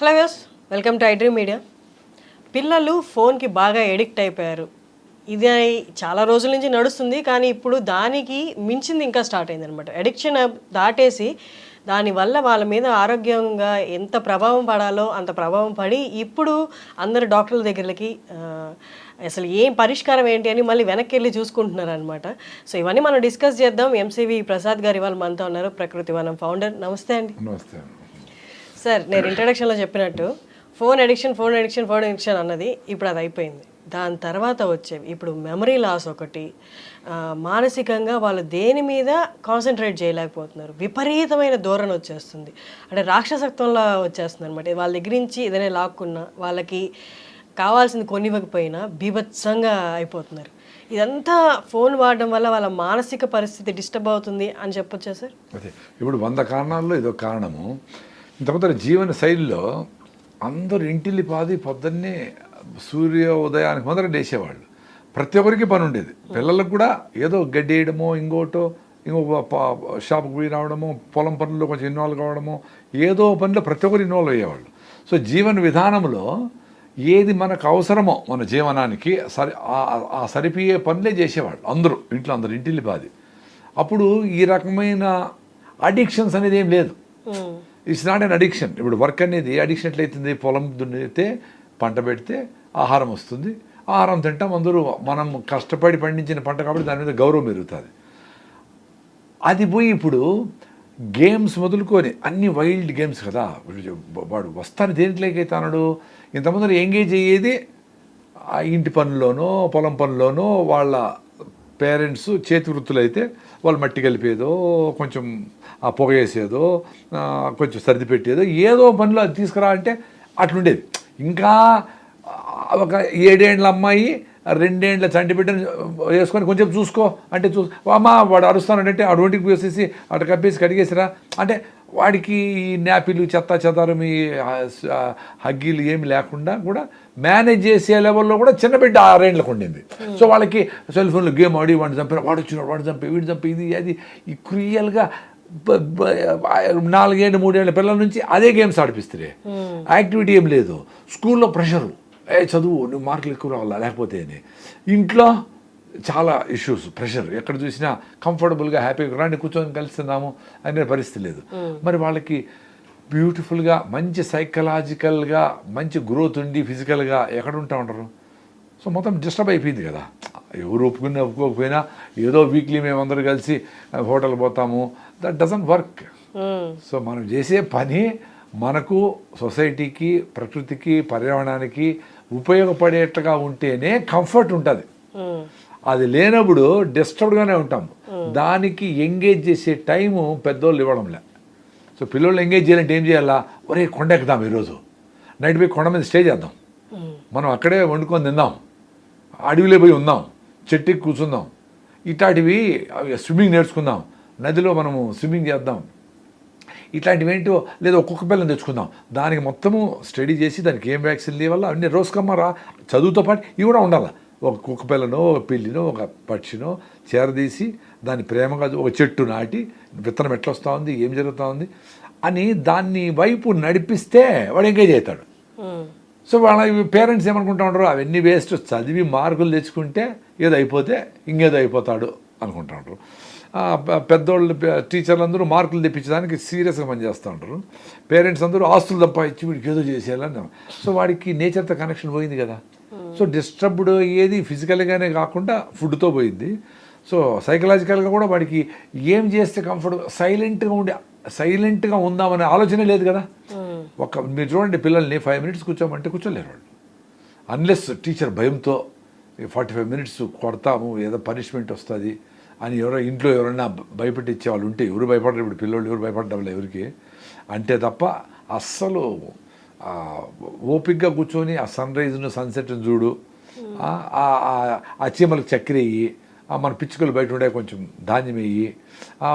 Hello views, welcome to iDream media. పిల్లలు ఫోన్కి బాగా ఎడిక్ట్ అయిపోయారు. ఇది చాలా రోజుల నుంచి నడుస్తుంది, కానీ ఇప్పుడు దానికి మించింది ఇంకా స్టార్ట్ అయింది అనమాట. అడిక్షన్ దాటేసి దానివల్ల వాళ్ళ మీద ఆరోగ్యంగా ఎంత ప్రభావం పడాలో అంత ప్రభావం పడి ఇప్పుడు అందరు డాక్టర్ల దగ్గరికి అసలు ఏం పరిష్కారం ఏంటి అని మళ్ళీ వెనక్కి వెళ్ళి చూసుకుంటున్నారు అనమాట. సో ఇవన్నీ మనం డిస్కస్ చేద్దాం. ఎంసీవి ప్రసాద్ గారు ఇవాళ మనతో ఉన్నారు, ప్రకృతి వనం ఫౌండర్. నమస్తే అండి. నమస్తే సార్, నేను ఇంట్రడక్షన్లో చెప్పినట్టు ఫోన్ అడిక్షన్ అన్నది ఇప్పుడు అది అయిపోయింది. దాని తర్వాత వచ్చేవి ఇప్పుడు మెమరీ లాస్ ఒకటి, మానసికంగా వాళ్ళు దేని మీద కాన్సన్ట్రేట్ చేయలేకపోతున్నారు. విపరీతమైన ధోరణ వచ్చేస్తుంది, అంటే రాక్షసత్వంలా వచ్చేస్తుంది అనమాట. వాళ్ళ దగ్గర నుంచి ఏదైనా లాక్కున్నా వాళ్ళకి కావాల్సింది కొనివ్వకపోయినా బీభత్సంగా అయిపోతున్నారు. ఇదంతా ఫోన్ వాడడం వల్ల వాళ్ళ మానసిక పరిస్థితి డిస్టర్బ్ అవుతుంది అని చెప్పొచ్చా సార్? అదే ఇప్పుడు 100 కారణాల్లో ఇదో కారణము. ఇంతకుముందు జీవన శైలిలో అందరూ ఇంటిల్లి పాది పొద్దున్నే సూర్య ఉదయానికి మొదట లేచేవాళ్ళు. ప్రతి ఒక్కరికి పని ఉండేది. పిల్లలకు కూడా ఏదో గడ్డి వేయడమో ఇంకో షాప్కి పోయి రావడమో పొలం పనుల్లో కొంచెం ఇన్వాల్వ్ కావడమో ఏదో పనిలో ప్రతి ఒక్కరు ఇన్వాల్వ్ అయ్యేవాళ్ళు. సో జీవన విధానంలో ఏది మనకు అవసరమో మన జీవనానికి ఆ సరిపోయే పనులే చేసేవాళ్ళు అందరూ, ఇంట్లో అందరూ ఇంటిల్లి పాది. అప్పుడు ఈ రకమైన అడిక్షన్స్ అనేది ఏం లేదు. It's not an addiction. ఇప్పుడు వర్క్ అనేది అడిక్షన్ ఎట్లయితుంది? పొలం దున్నితే పంట పెడితే ఆహారం వస్తుంది, ఆహారం తింటాం అందరూ. మనం కష్టపడి పండించిన పంట కాబట్టి దాని మీద గౌరవం పెరుగుతుంది. అది పోయి ఇప్పుడు గేమ్స్ మొదలుకొని అన్ని వైల్డ్ గేమ్స్ కదా. వాడు వస్తాను దేంట్లోకైతే అన్నాడు. ఇంతమంది ఎంగేజ్ అయ్యేది ఆ ఇంటి పనుల్లోనో పొలం పనుల్లోనో. వాళ్ళ పేరెంట్స్ చేతి వృత్తులు అయితే వాళ్ళు మట్టి కలిపేదో, కొంచెం ఆ పొగ వేసేదో, కొంచెం సర్ది పెట్టేదో, ఏదో పనిలో అది తీసుకురా అంటే అట్లుండేది. ఇంకా ఒక 7 ఏళ్ళ అమ్మాయి 2 ఏళ్ళ చంటి బిడ్డను వేసుకొని కొంచెం చూసుకో అంటే అమ్మా వాడు అరుస్తానంటే ఆ రోడ్డుకి వేసేసి అటు కప్పేసి కడిగేసిరా అంటే వాడికి ఈ న్యాపీలు చెత్త చెదారం ఈ హగ్గీలు ఏమి లేకుండా కూడా మేనేజ్ చేసే లెవెల్లో కూడా చిన్న బిడ్డ 6 ఏళ్ళకు ఉండింది. సో వాళ్ళకి సెల్ ఫోన్లో గేమ్ ఆడి వాడిని చంపారు, వాడు వచ్చినాడు, వాడు చంపి వీడు చంపి ఇది అది ఈ క్రియల్గా 4 ఏళ్ళు 3 ఏళ్ళ పిల్లల నుంచి అదే గేమ్స్ ఆడిపిస్తారు. యాక్టివిటీ ఏం లేదు. స్కూల్లో ప్రెషరు, చదువు నువ్వు మార్కులు ఎక్కువ రావాలా లేకపోతే అని. ఇంట్లో చాలా ఇష్యూస్, ప్రెషర్. ఎక్కడ చూసినా కంఫర్టబుల్గా హ్యాపీగా రాండి కూర్చొని కలుస్తున్నాము అనే పరిస్థితి లేదు. మరి వాళ్ళకి బ్యూటిఫుల్గా మంచి సైకలాజికల్గా మంచి గ్రోత్ ఉండి ఫిజికల్గా ఎక్కడ ఉంటా ఉంటారు? సో మొత్తం డిస్టర్బ్ అయిపోయింది కదా. ఎవరు ఒప్పుకోకపోయినా ఏదో వీక్లీ మేమందరూ కలిసి హోటల్ పోతాము. That doesn't work. సో మనం చేసే పని మనకు సొసైటీకి, ప్రకృతికి, పర్యావరణానికి ఉపయోగపడేట్టుగా ఉంటేనే కంఫర్ట్ ఉంటుంది. అది లేనప్పుడు డిస్టర్బ్డ్గానే ఉంటాం. దానికి ఎంగేజ్ చేసే టైము పెద్దోళ్ళు ఇవ్వడంలే. సో పిల్లలు ఎంగేజ్ చేయాలంటే ఏం చేయాలా? ఒరే కొండ ఎక్కుదాం, ఈరోజు నైట్ పోయి కొండ మీద స్టే చేద్దాం, మనం అక్కడే వండుకొని తిందాం, అడవిలో పోయి ఉందాం, చెట్టుకి కూర్చుందాం, ఇట్లాంటివి స్విమ్మింగ్ నేర్చుకుందాం, నదిలో మనము స్విమ్మింగ్ చేద్దాం, ఇట్లాంటివి ఏంటో. లేదా ఒక్కొక్క పిల్లని తెచ్చుకుందాం, దానికి మొత్తము స్టడీ చేసి దానికి ఏం వ్యాక్సిన్ ఇవ్వాలా అన్నీ రోజుకమ్మరా చదువుతో పాటు ఇవి కూడా ఉండాలి. ఒక కుక్క పిల్లనో, ఒక పిల్లినో, ఒక పక్షినో చేరదీసి దాన్ని ప్రేమగా ఒక చెట్టు నాటి విత్తనం ఎట్లా వస్తూ ఉంది, ఏం జరుగుతూ ఉంది అని దాన్ని వైపు నడిపిస్తే వాడు ఎంగేజ్ అవుతాడు. సో వాళ్ళ పేరెంట్స్ ఏమనుకుంటా ఉంటారు, అవన్నీ వేస్ట్, చదివి మార్కులు తెచ్చుకుంటే ఏదో అయిపోతే ఇంకేదో అయిపోతాడు అనుకుంటా ఉంటారు. పెద్దోళ్ళు టీచర్లు అందరూ మార్కులు తెప్పించడానికి సీరియస్గా పనిచేస్తూ ఉంటారు. పేరెంట్స్ అందరూ ఆస్తులు తప్పించి వీడికి ఏదో చేసేయాలని. సో వాడికి నేచర్తో కనెక్షన్ పోయింది కదా. సో డిస్టర్బ్డ్ అయ్యేది ఫిజికల్గానే కాకుండా ఫుడ్తో పోయింది. సో సైకలాజికల్గా కూడా వాడికి ఏం చేస్తే సైలెంట్గా ఉందామనే ఆలోచనే లేదు కదా. మీరు చూడండి, పిల్లల్ని 5 మినిట్స్ కూర్చోమంటే కూర్చోలేరు వాళ్ళు. అన్లెస్ టీచర్ భయంతో 45 మినిట్స్ కొడతాము, ఏదో పనిష్మెంట్ వస్తుంది అని ఇంట్లో ఎవరైనా భయపెట్టించే వాళ్ళు ఉంటే, ఎవరు భయపడరు. ఇప్పుడు పిల్లలు ఎవరు భయపడడం ఎవరికి అంటే తప్ప అస్సలు ఓపిక్గా కూర్చొని ఆ సన్ రైజ్ను సన్సెట్ను చూడు, ఆ చీమలకు చక్కెర వేయి, మన పిచ్చుకలు బయట ఉండే కొంచెం ధాన్యం వేయి,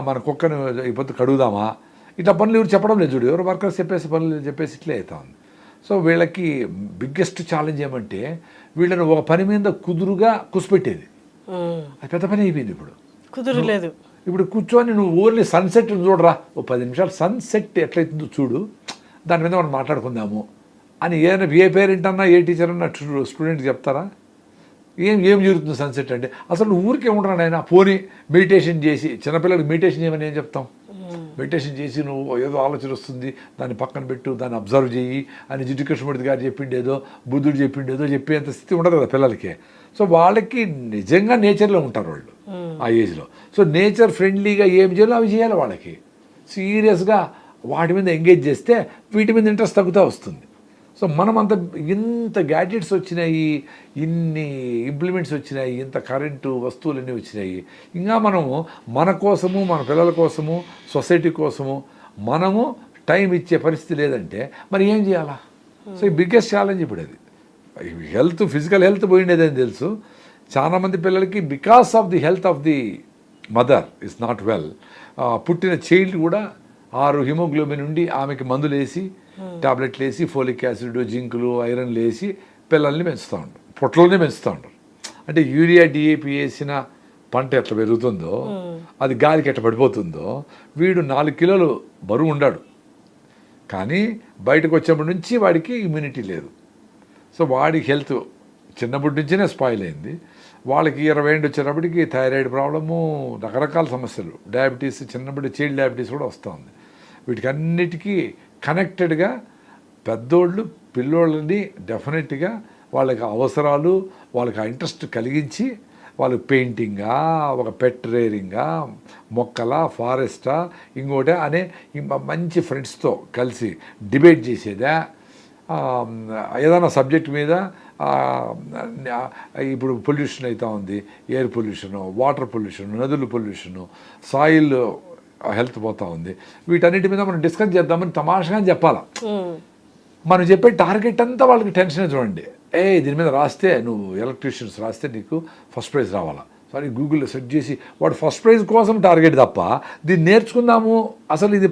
మన కుక్కను ఇప్పుడు కడుగుదామా, ఇట్లా పనులు ఎవరు చెప్పడం లేదు. చూడు, ఎవరు వర్కర్స్ పనులు చెప్పేసి ఇట్లే అవుతా ఉంది. సో వీళ్ళకి బిగ్గెస్ట్ ఛాలెంజ్ ఏమంటే వీళ్ళని ఒక పని మీద కుదురుగా కుసిపెట్టేది. అది పెద్ద పని అయిపోయింది. ఇప్పుడు కుదురలేదు. ఇప్పుడు కూర్చొని నువ్వు ఓన్లీ సన్సెట్ చూడరా, ఓ 10 నిమిషాలు సన్సెట్ ఎట్లయితుందో చూడు, దాని మీద మనం మాట్లాడుకుందాము అని ఏ పేరెంట్ అన్నా ఏ టీచర్ అన్నా స్టూడెంట్కి చెప్తారా? ఏం జరుగుతుంది సన్సెట్ అంటే? అసలు ఊరికే ఉండరా ఆయన, పోనీ మెడిటేషన్ చేసి, చిన్నపిల్లలకి మెడిటేషన్ చేయమని ఏం చెప్తాం? మెడిటేషన్ చేసి నువ్వు ఏదో ఆలోచన వస్తుంది దాన్ని పక్కన పెట్టు, దాన్ని అబ్జర్వ్ చేయి అని జిడ్డు కృష్ణమూర్తి గారు చెప్పిండేదో, బుద్ధుడు చెప్పిండేదో చెప్పేంత స్థితి ఉండదు కదా పిల్లలకి. సో వాళ్ళకి నిజంగా నేచర్లో ఉంటారు వాళ్ళు ఆ ఏజ్లో. సో నేచర్ ఫ్రెండ్లీగా ఏం చేయాలో అవి చేయాలి. వాళ్ళకి సీరియస్గా వాటి మీద ఎంగేజ్ చేస్తే వీటి మీద ఇంట్రెస్ట్ తగ్గుతూ వస్తుంది. సో మనం అంత ఇంత గ్యాడ్జెట్స్ వచ్చినాయి, ఇన్ని ఇంప్లిమెంట్స్ వచ్చినాయి, ఇంత కరెంటు వస్తువులన్నీ వచ్చినాయి, ఇంకా మనము మన కోసము, మన పిల్లల కోసము, సొసైటీ కోసము మనము టైం ఇచ్చే పరిస్థితి లేదంటే మరి ఏం చేయాలా? సో ఈ బిగ్గెస్ట్ ఛాలెంజ్ ఇప్పుడు అది. హెల్త్, ఫిజికల్ హెల్త్ పోయిండేదని తెలుసు. చాలామంది పిల్లలకి because of the health of the mother is not well, పుట్టిన చైల్డ్ కూడా 6 హిమోగ్లోబిన్ ఉండి ఆమెకి మందులు వేసి, టాబ్లెట్లు వేసి, ఫోలిక్ యాసిడ్, జింకులు, ఐరన్లు వేసి పిల్లల్ని పెంచుతూ ఉంటారు, పొట్టలోనే పెంచుతూ ఉంటారు. అంటే యూరియా, డిఏపి వేసిన పంట ఎట్లా పెరుగుతుందో, అది గాలికి ఎట్లా పడిపోతుందో, వీడు 4 కిలోలు బరువు ఉండాడు, కానీ బయటకు వచ్చినప్పటి నుంచి వాడికి ఇమ్యూనిటీ లేదు. సో వాడి హెల్త్ చిన్నప్పటి నుంచినే స్పాయిల్ అయింది. వాళ్ళకి 20 ఏళ్ళు వచ్చేటప్పటికి థైరాయిడ్ ప్రాబ్లము, రకరకాల సమస్యలు, డయాబెటీస్, చిన్నప్పటి చైల్డ్ డయాబెటీస్ కూడా వస్తుంది. వీటికి అన్నిటికీ కనెక్టెడ్గా పెద్దోళ్ళు పిల్లోళ్ళని డెఫినెట్గా వాళ్ళకి అవసరాలు, వాళ్ళకి ఇంట్రెస్ట్ కలిగించి, వాళ్ళకి పెయింటింగా, ఒక పెట్ రేరింగా, మొక్కలా, ఫారెస్టా, ఇంకోటే అనే మంచి ఫ్రెండ్స్తో కలిసి డిబేట్ చేసేదా, ఏదైనా సబ్జెక్ట్ మీద ఇప్పుడు పొల్యూషన్ అవుతూ ఉంది, ఎయిర్ పొల్యూషను, వాటర్ పొల్యూషన్, నదుల పొల్యూషను, సాయిల్ హెల్త్ పోతూ ఉంది, వీటన్నిటి మీద మనం డిస్కస్ చేద్దామని తమాషగా చెప్పాలా. మనం చెప్పే టార్గెట్ అంతా వాళ్ళకి టెన్షన్. చూడండి, దీని మీద రాస్తే, నువ్వు ఎలక్ట్రీషియన్స్ రాస్తే నీకు ఫస్ట్ ప్రైజ్ రావాలా, సారీ గూగుల్లో సెర్చ్ చేసి వాడు ఫస్ట్ ప్రైజ్ కోసం టార్గెట్ తప్ప దీన్ని నేర్చుకుందాము, అసలు ఇది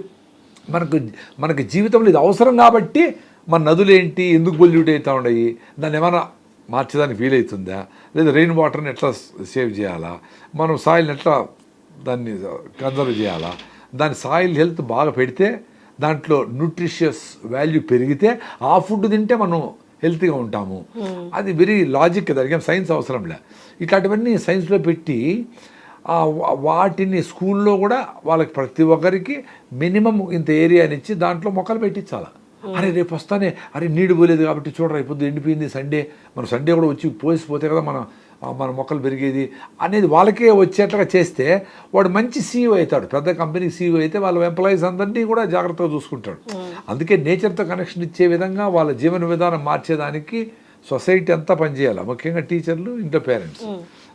మనకి జీవితంలో ఇది అవసరం కాబట్టి మన నదులు ఏంటి, ఎందుకు పొల్యూట్ అవుతూ ఉన్నాయి, దాన్ని ఏమైనా మార్చేదానికి వీలవుతుందా, లేదా రెయిన్ వాటర్ని ఎట్లా సేవ్ చేయాలా, మనం సాయిల్ని ఎట్లా దాన్ని కన్జర్వ్ చేయాలా, దాని సాయిల్ హెల్త్ బాగా పెడితే, దాంట్లో న్యూట్రిషియస్ వాల్యూ పెరిగితే ఆ ఫుడ్ తింటే మనం హెల్తీగా ఉంటాము. అది వెరీ లాజిక్, దానికి సైన్స్ అవసరంలే. ఇట్లాంటివన్నీ సైన్స్లో పెట్టి వాటిని స్కూల్లో కూడా వాళ్ళకి ప్రతి ఒక్కరికి మినిమం ఇంత ఏరియానిచ్చి దాంట్లో మొక్కలు పెట్టించాలి. అరే రేపు వస్తానే, అరే నీడు పోలేదు కాబట్టి చూడరా ఇప్పుడు ఎండిపోయింది, సండే మనం సండే కూడా వచ్చి పోసిపోతే కదా మన మొక్కలు పెరిగేది అనేది వాళ్ళకే వచ్చేట్లుగా చేస్తే వాడు మంచి సీఈఓ అవుతాడు. పెద్ద కంపెనీకి సీఈఓ అయితే వాళ్ళ ఎంప్లాయీస్ అందరినీ కూడా జాగ్రత్తగా చూసుకుంటాడు. అందుకే నేచర్తో కనెక్షన్ ఇచ్చే విధంగా వాళ్ళ జీవన విధానం మార్చేదానికి సొసైటీ అంతా పనిచేయాలి, ముఖ్యంగా టీచర్లు, ఇంట్లో పేరెంట్స్.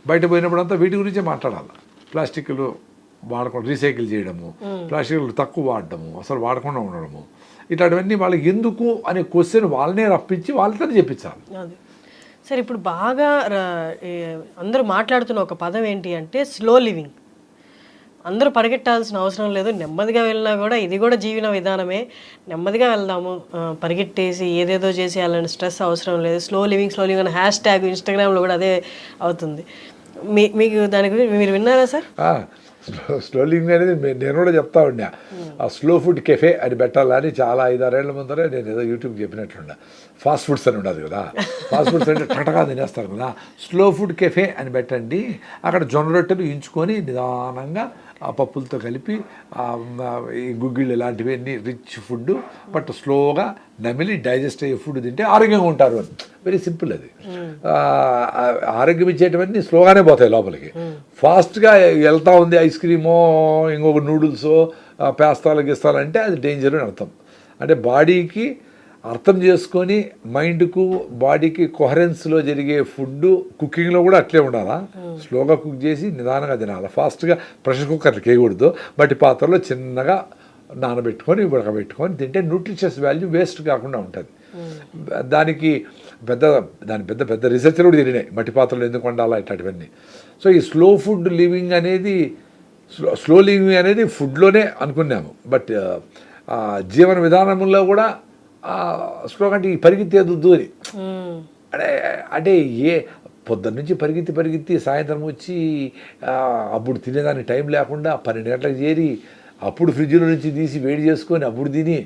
బయట పోయినప్పుడు అంతా వీటి గురించే మాట్లాడాలి. ప్లాస్టిక్లు వాడకుండా రీసైకిల్ చేయడము, ప్లాస్టిక్లు తక్కువ వాడడము, అసలు వాడకుండా ఉండడము, ఇట్లాంటివన్నీ వాళ్ళకి ఎందుకు అనే క్వశ్చన్ వాళ్ళనే రప్పించి వాళ్ళతో చెప్పించాలి. సార్, ఇప్పుడు బాగా అందరూ మాట్లాడుతున్న ఒక పదం ఏంటి అంటే స్లో లివింగ్. అందరూ పరిగెట్టాల్సిన అవసరం లేదు, నెమ్మదిగా వెళ్ళినా కూడా ఇది కూడా జీవన విధానమే, నెమ్మదిగా వెళ్దాము, పరిగెట్టేసి ఏదేదో చేసి అలాంటి స్ట్రెస్ అవసరం లేదు, స్లో లివింగ్ అని హ్యాష్ ట్యాగ్ ఇన్స్టాగ్రామ్లో కూడా అదే అవుతుంది. మీకు దాని గురించి మీరు విన్నారా సార్? స్లో లివింగ్ అనేది నేను కూడా చెప్తా ఉన్నా. ఆ స్లో ఫుడ్ కెఫే అని పెట్టాలని చాలా 5-6 ఏళ్ల ముందరే నేను ఏదో యూట్యూబ్ చెప్పినట్లున్నా. ఫాస్ట్ ఫుడ్స్ అని ఉండదు కదా, ఫాస్ట్ ఫుడ్స్ అంటే టటగా తినేస్తారు కదా, స్లో ఫుడ్ కెఫే అని పెట్టండి. అక్కడ జొన్న రొట్టెలు ఇంచుకొని నిదానంగా ఆ పప్పులతో కలిపి ఈ గుగ్గిళ్ళు ఇలాంటివి అన్నీ రిచ్ ఫుడ్, బట్ స్లోగా నమిలి డైజెస్ట్ అయ్యే ఫుడ్ తింటే ఆరోగ్యంగా ఉంటారు అని. వెరీ సింపుల్ అది. ఆరోగ్యం ఇచ్చేటివన్నీ స్లోగానే పోతాయి లోపలికి. ఫాస్ట్గా వెళ్తూ ఉంది ఐస్ క్రీమో, ఇంకొక నూడిల్సో, పేస్తాలు గిస్తాలంటే అది డేంజర్ అని అర్థం. అంటే బాడీకి అర్థం చేసుకొని మైండ్కు బాడీకి కొహరెన్స్లో జరిగే ఫుడ్ కుకింగ్లో కూడా అట్లే ఉండాలా. స్లోగా కుక్ చేసి నిదానంగా తినాలి. ఫాస్ట్గా ప్రెషర్ కుక్కర్కి వేయకూడదు, బట్టి పాత్రలో చిన్నగా నానబెట్టుకొని ఉడకబెట్టుకొని తింటే న్యూట్రిషియస్ వాల్యూ వేస్ట్ కాకుండా ఉంటుంది. దానికి పెద్ద రీసెర్చ్లు కూడా తిరిగినాయి, మట్టి పాత్రలు ఎందుకు వండాలా ఇట్లాంటివన్నీ. సో ఈ స్లో ఫుడ్ లివింగ్ అనేది, స్లో లివింగ్ అనేది ఫుడ్లోనే అనుకున్నాము, బట్ జీవన విధానంలో కూడా స్లోగా అంటే ఈ పరిగెత్తేదొద్దు అని. అంటే పొద్దున్న నుంచి పరిగెత్తి సాయంత్రం వచ్చి అప్పుడు తినేదానికి టైం లేకుండా 12 గంటలకు చేరి అప్పుడు ఫ్రిడ్జ్లో నుంచి తీసి వేడి చేసుకొని అప్పుడు తిని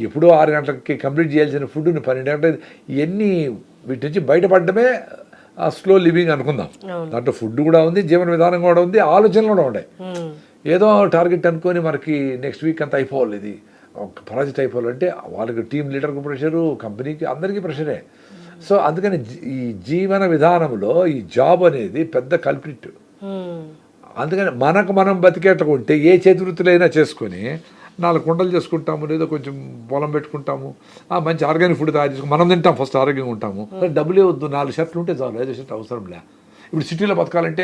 ఎప్పుడో 6 గంటలకి కంప్లీట్ చేయాల్సిన ఫుడ్ని 12 గంటలు ఇవన్నీ వీటి నుంచి బయటపడడమే ఆ స్లో లివింగ్ అనుకుందాం. దాంట్లో ఫుడ్ కూడా ఉంది, జీవన విధానం కూడా ఉంది, ఆలోచనలు కూడా ఉన్నాయి. ఏదో టార్గెట్ అనుకొని మనకి నెక్స్ట్ వీక్ అంతా అయిపోవాలి, ఇది ఒక ప్రాజెక్ట్ అయిపోవాలంటే వాళ్ళకి టీం లీడర్కి ప్రెషరు, కంపెనీకి అందరికీ ప్రెషరే. సో అందుకని ఈ జీవన విధానంలో ఈ జాబ్ అనేది పెద్ద కల్ప్రిట్. అందుకని మనకు మనం బతికేటకుంటే ఏ చేతివృత్తులైనా చేసుకొని 4 కుండలు చేసుకుంటాము, లేదా కొంచెం పొలం పెట్టుకుంటాము, మంచి ఆర్గానిక్ ఫుడ్ తయారు చేసుకుని మనం తింటాం, ఫస్ట్ ఆరోగ్యంగా ఉంటాము. డబ్బులే వద్దు, 4 షర్ట్లు ఉంటే చాలు, 5 షర్ట్లు అవసరం లే. ఇప్పుడు సిటీలో బతకాలంటే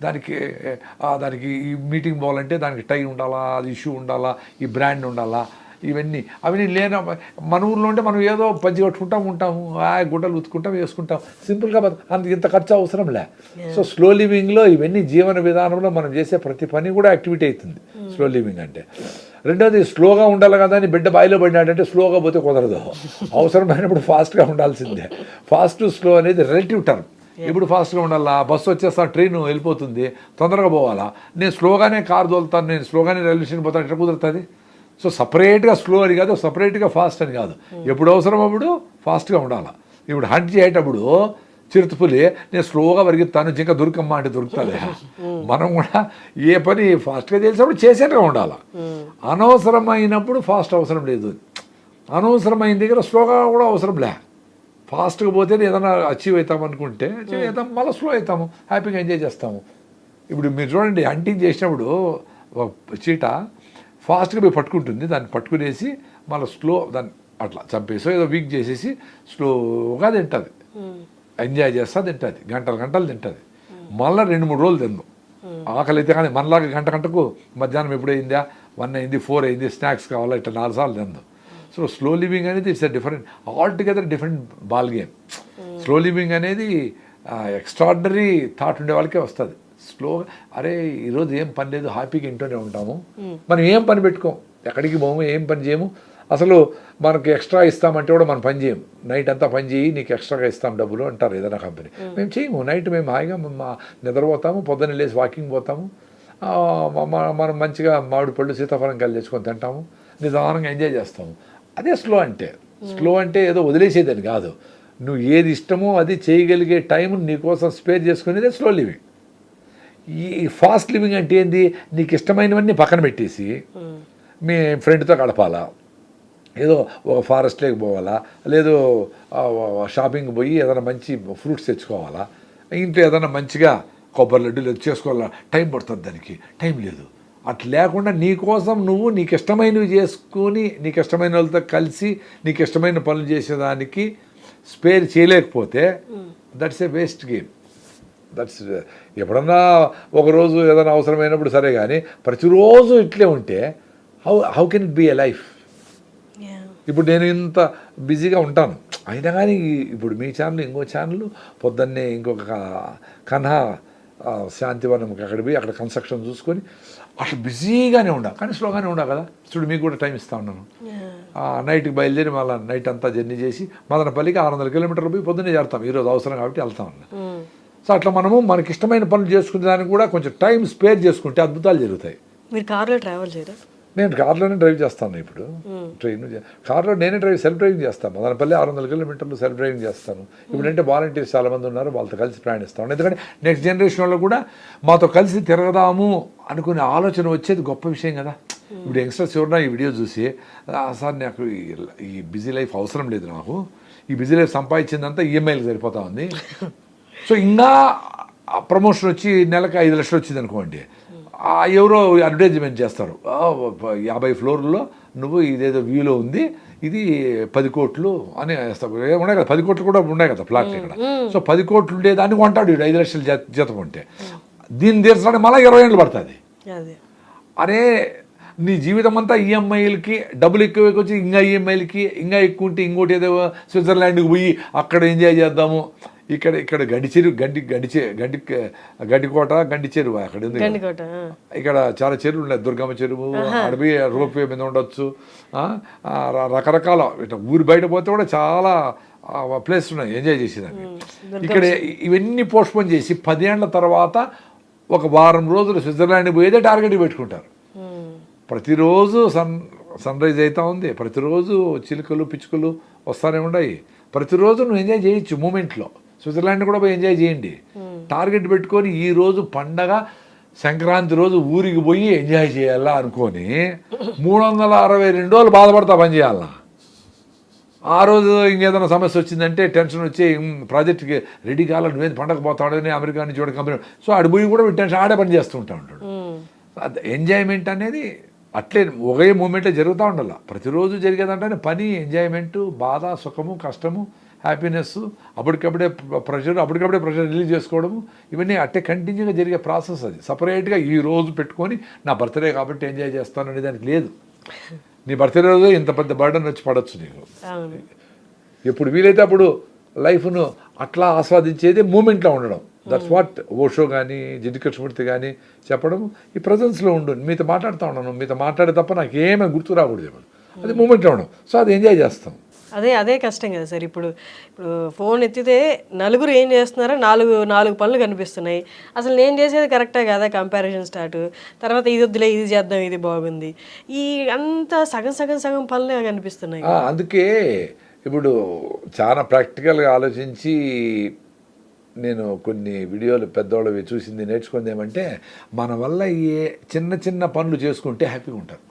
దానికి ఈ మీటింగ్ పోవాలంటే దానికి టై ఉండాలా, అది ఇష్యూ ఉండాలా, ఈ బ్రాండ్ ఉండాలా, అవన్నీ లేని మన ఊర్లో ఉంటే మనం ఏదో పంచి కట్టుకుంటాం ఉంటాము, గుడ్డలు ఉతుకుంటాం, వేసుకుంటాం, సింపుల్గా ఇంత ఖర్చు అవసరం లే. సో స్లో లివింగ్లో ఇవన్నీ జీవన విధానంలో మనం చేసే ప్రతి పని కూడా యాక్టివిటీ అవుతుంది స్లో లివింగ్ అంటే. రెండోది స్లోగా ఉండాలి కదా అని బిడ్డ బాయిలో పడినాడంటే స్లోగా పోతే కుదరదు, అవసరమైనప్పుడు ఫాస్ట్గా ఉండాల్సిందే. ఫాస్ట్ స్లో అనేది రిలేటివ్ టర్మ్. ఇప్పుడు ఫాస్ట్గా ఉండాలా, బస్సు వచ్చేస్తా, ట్రైన్ వెళ్ళిపోతుంది, తొందరగా పోవాలా, నేను స్లోగానే కారు తోలుతాను, నేను స్లోగానే రైల్వే స్టేషన్ పోతాను, ఎట్లా కుదురుతుంది? సో సపరేట్గా స్లో అని కాదు, సపరేట్గా ఫాస్ట్ అని కాదు, ఎప్పుడు అవసరం అప్పుడు ఫాస్ట్గా ఉండాలి. ఇప్పుడు హంట్ చేసేటప్పుడు చిరుతపులి నేను స్లోగా పరిగెత్తాను, జింక దొరికమ్మా అంటే దొరుకుతుంది. మనం కూడా ఏ పని ఫాస్ట్గా చేసినప్పుడు చేసేట్టుగా ఉండాలి. అనవసరమైనప్పుడు ఫాస్ట్ అవసరం లేదు, అనవసరమైన దగ్గర స్లోగా కూడా అవసరం లే. ఫాస్ట్గా పోతే ఏదైనా అచీవ్ అవుతాం అనుకుంటే చేద్దాం, మళ్ళీ స్లో అవుతాము, హ్యాపీగా ఎంజాయ్ చేస్తాము. ఇప్పుడు మీరు చూడండి, హంటింగ్ చేసినప్పుడు ఒక చీట ఫాస్ట్గా పోయి పట్టుకుంటుంది, దాన్ని పట్టుకునేసి మళ్ళీ స్లో దాన్ని అట్లా చంపేసో ఏదో వీక్ చేసేసి స్లోగా తింటుంది, ఎంజాయ్ చేస్తా తింటుంది, గంటలు తింటుంది. మళ్ళీ 2-3 రోజులు తిందాం, ఆకలి అయితే. కానీ మనలాగా గంటకు మధ్యాహ్నం ఎప్పుడైందా, 1 అయింది, 4 అయింది, స్నాక్స్ కావాలా, ఇట్లా 4 సార్లు తిందాం. సో స్లో లివింగ్ అనేది it's different, altogether different ball game. Slow living అనేది ఎక్స్ట్రాడినరీ థాట్ ఉండే వాళ్ళకే వస్తుంది. స్లోగా అరే ఈరోజు ఏం పని లేదు, హ్యాపీగా ఇంట్లోనే ఉంటాము, మనం ఏం పని పెట్టుకోం, ఎక్కడికి పోము, ఏం పని చేయము, అసలు మనకి ఎక్స్ట్రా ఇస్తామంటే కూడా మనం పని చేయము. నైట్ అంతా పని చేయి, నీకు ఎక్స్ట్రాగా ఇస్తాం డబ్బులు అంటారు ఏదైనా కంపెనీ. మేము చేయము, నైట్ మేము హాయిగా నిద్రపోతాము, పొద్దున్న లేసి వాకింగ్ పోతాము, మనం మంచిగా మామిడి పళ్ళు, సీతాఫలం కాయలు తెచ్చుకొని తింటాము, నిదానంగా ఎంజాయ్ చేస్తాము. అదే స్లో అంటే. స్లో అంటే ఏదో వదిలేసేదని కాదు, నువ్వు ఏది ఇష్టమో అది చేయగలిగే టైం నీకోసం స్పేర్ చేసుకునేదే స్లో లివింగ్. ఈ ఫాస్ట్ లివింగ్ అంటే ఏంది, నీకు ఇష్టమైనవన్నీ పక్కన పెట్టేసి మీ ఫ్రెండ్తో గడపాలా, ఏదో ఒక ఫారెస్ట్లోకి పోవాలా, లేదో షాపింగ్ పోయి ఏదైనా మంచి ఫ్రూట్స్ తెచ్చుకోవాలా, ఇంట్లో ఏదైనా మంచిగా కొబ్బరి లడ్డూలు చేసుకోవాలా, టైం పడుతుంది, దానికి టైం లేదు. అట్లా లేకుండా నీకోసం నువ్వు నీకు ఇష్టమైనవి చేసుకొని, నీకు ఇష్టమైన వాళ్ళతో కలిసి నీకు ఇష్టమైన పనులు చేసేదానికి స్పేర్ చేయలేకపోతే that's a waste game. That's ఎప్పుడన్నా ఒకరోజు ఏదైనా అవసరమైనప్పుడు సరే, కానీ ప్రతిరోజు ఇట్లే ఉంటే how can it be a life? ఇప్పుడు నేను ఇంత బిజీగా ఉంటాను, అయినా కానీ ఇప్పుడు మీ ఛానల్, ఇంకో ఛానల్, పొద్దున్నే ఇంకొక కన్హా శాంతివనం అక్కడ పోయి అక్కడ కన్స్ట్రక్షన్ చూసుకొని అట్లా బిజీగానే ఉండా, కానీ స్లోగానే ఉండా కదా. చూడు మీకు కూడా టైం ఇస్తా ఉన్నాను, నైట్కి బయలుదేరి మళ్ళీ నైట్ అంతా జర్నీ చేసి మదనపల్లికి 600 కిలోమీటర్లు పోయి పొద్దున్నే చేరుతాం, ఈరోజు అవసరం కాబట్టి వెళ్తా ఉన్నాం. సో అట్లా మనము మనకి ఇష్టమైన పనులు చేసుకునే దానికి కూడా కొంచెం టైం స్పేర్ చేసుకుంటే అద్భుతాలు జరుగుతాయి. మీరు కార్లో ట్రావెల్ చేయరా? నేను కార్లోనే డ్రైవ్ చేస్తాను. ఇప్పుడు ట్రైన్ కార్లో నేనే సెల్ఫ్ డ్రైవింగ్ చేస్తాను. మదనపల్లి 600 కిలోమీటర్లు సెల్ఫ్ డ్రైవింగ్ చేస్తాను. ఇప్పుడంటే వాలంటీర్స్ చాలామంది ఉన్నారు, వాళ్ళతో కలిసి ప్రయాణిస్తాను. ఎందుకంటే నెక్స్ట్ జనరేషన్ వాళ్ళు కూడా మాతో కలిసి తిరగదాము అనుకునే ఆలోచన వచ్చేది గొప్ప విషయం కదా. ఇప్పుడు యంగ్స్టర్స్ ఎవరన్నా ఈ వీడియో చూసి, సార్ నాకు ఈ బిజీ లైఫ్ అవసరం లేదు, నాకు ఈ బిజీ లైఫ్ సంపాదించిందంతా ఈఎంఐలకు సరిపోతా ఉంది, సో ఇంకా ప్రమోషన్ వచ్చి నెలకు 5 లక్షలు వచ్చింది అనుకోండి, ఎవరో అడ్వర్టైజ్మెంట్ చేస్తారు, 50 ఫ్లోర్లో నువ్వు ఇదేదో వ్యూలో ఉంది, ఇది 10 కోట్లు అని వేస్తారు. ఉన్నాయి కదా 10 కోట్లు కూడా ఉన్నాయి కదా ప్లాట్లు ఇక్కడ. సో 10 కోట్లు ఉండేదాన్ని కొంటాడు 5 లక్షలు జీతం ఉంటే, దీన్ని తీర్చడానికి మళ్ళీ 20 ఏళ్ళు పడుతుంది. అరే నీ జీవితం అంతా ఈఎంఐలకి డబ్బులు ఎక్కువ వచ్చి ఇంకా ఈఎంఐలకి ఇంకా ఎక్కువ ఉంటే ఇంకోటి ఏదో స్విట్జర్లాండ్కి పోయి అక్కడ ఎంజాయ్ చేద్దాము, ఇక్కడ గండికోట గండి చెరువు అక్కడ ఉంది, ఇక్కడ చాలా చెరువులు ఉన్నాయి, దుర్గమ్మ చెరువు, అడవి రోప్వే మీద ఉండొచ్చు, రకరకాల ఊరి బయట పోతే కూడా చాలా ప్లేస్ ఉన్నాయి ఎంజాయ్ చేసేదాన్ని. ఇక్కడ ఇవన్నీ పోస్ట్పోన్ చేసి 10 ఏళ్ల తర్వాత ఒక వారం రోజులు స్విట్జర్లాండ్కి పోయేదే టార్గెట్ పెట్టుకుంటారు. ప్రతిరోజు సన్ రైజ్ అవుతూ ఉంది, ప్రతిరోజు చిలుకలు పిచ్చుకలు వస్తూనే ఉన్నాయి, ప్రతిరోజు నువ్వు ఎంజాయ్ చేయొచ్చు మూమెంట్లో. స్విట్జర్లాండ్ కూడా పోయి ఎంజాయ్ చేయండి. టార్గెట్ పెట్టుకొని ఈ రోజు పండగ సంక్రాంతి రోజు ఊరికి పోయి ఎంజాయ్ చేయాలా అనుకొని 362 రోజులు బాధపడతా పని చేయాలా. ఆ రోజు ఇంకేదైనా సమస్య వచ్చిందంటే టెన్షన్ వచ్చి ప్రాజెక్ట్కి రెడీ కావాలి, నువ్వేది పండగ పోతాడని అమెరికా నుంచి చూడ కంపెనీ, సో ఆడి పోయి కూడా టెన్షన్ ఆడే పని చేస్తూ ఉంటాడు. ఎంజాయ్మెంట్ అనేది అట్లే ఒకే మూమెంటే జరుగుతూ ఉండాలి. ప్రతిరోజు జరిగేదంటే పని, ఎంజాయ్మెంటు, బాధ, సుఖము, కష్టము, హ్యాపీనెస్, అప్పటికప్పుడే ప్రెషర్ రిలీజ్ చేసుకోవడము, ఇవన్నీ అట్టే కంటిన్యూగా జరిగే ప్రాసెస్. అది సపరేట్గా ఈ రోజు పెట్టుకొని నా బర్త్డే కాబట్టి ఎంజాయ్ చేస్తాను అనే దానికి లేదు. నీ బర్త్డే రోజు ఇంత పెద్ద బర్డన్ వచ్చి పడవచ్చు నీకు. ఎప్పుడు వీలైతే అప్పుడు లైఫ్ను అట్లా ఆస్వాదించేది మూమెంట్లో ఉండడం. దట్స్ వాట్ ఓషో కానీ జిడ్డు కృష్ణమూర్తి కానీ చెప్పడం. ఈ ప్రజెన్స్లో ఉండు, మీతో మాట్లాడుతూ ఉన్నాను, మీతో మాట్లాడే తప్ప నాకు ఏమీ గుర్తు రాకూడదు, అది మూమెంట్లో ఉండడం. సో అది ఎంజాయ్ చేస్తాం. అదే కష్టం కదా సార్. ఇప్పుడు ఫోన్ ఎత్తితే నలుగురు ఏం చేస్తున్నారో నాలుగు పనులు కనిపిస్తున్నాయి. అసలు నేను చేసేది కరెక్టే కదా, కంపారిజన్ స్టార్ట్, తర్వాత ఇది వద్దులే ఇది చేద్దాం ఇది బాగుంది, ఈ అంతా సగం పనులే కనిపిస్తున్నాయి. అందుకే ఇప్పుడు చాలా ప్రాక్టికల్గా ఆలోచించి నేను కొన్ని వీడియోలు పెద్దవాళ్ళవి చూసింది నేర్చుకుంది ఏమంటే, మన వల్ల ఏ చిన్న పనులు చేసుకుంటే హ్యాపీగా ఉంటారు.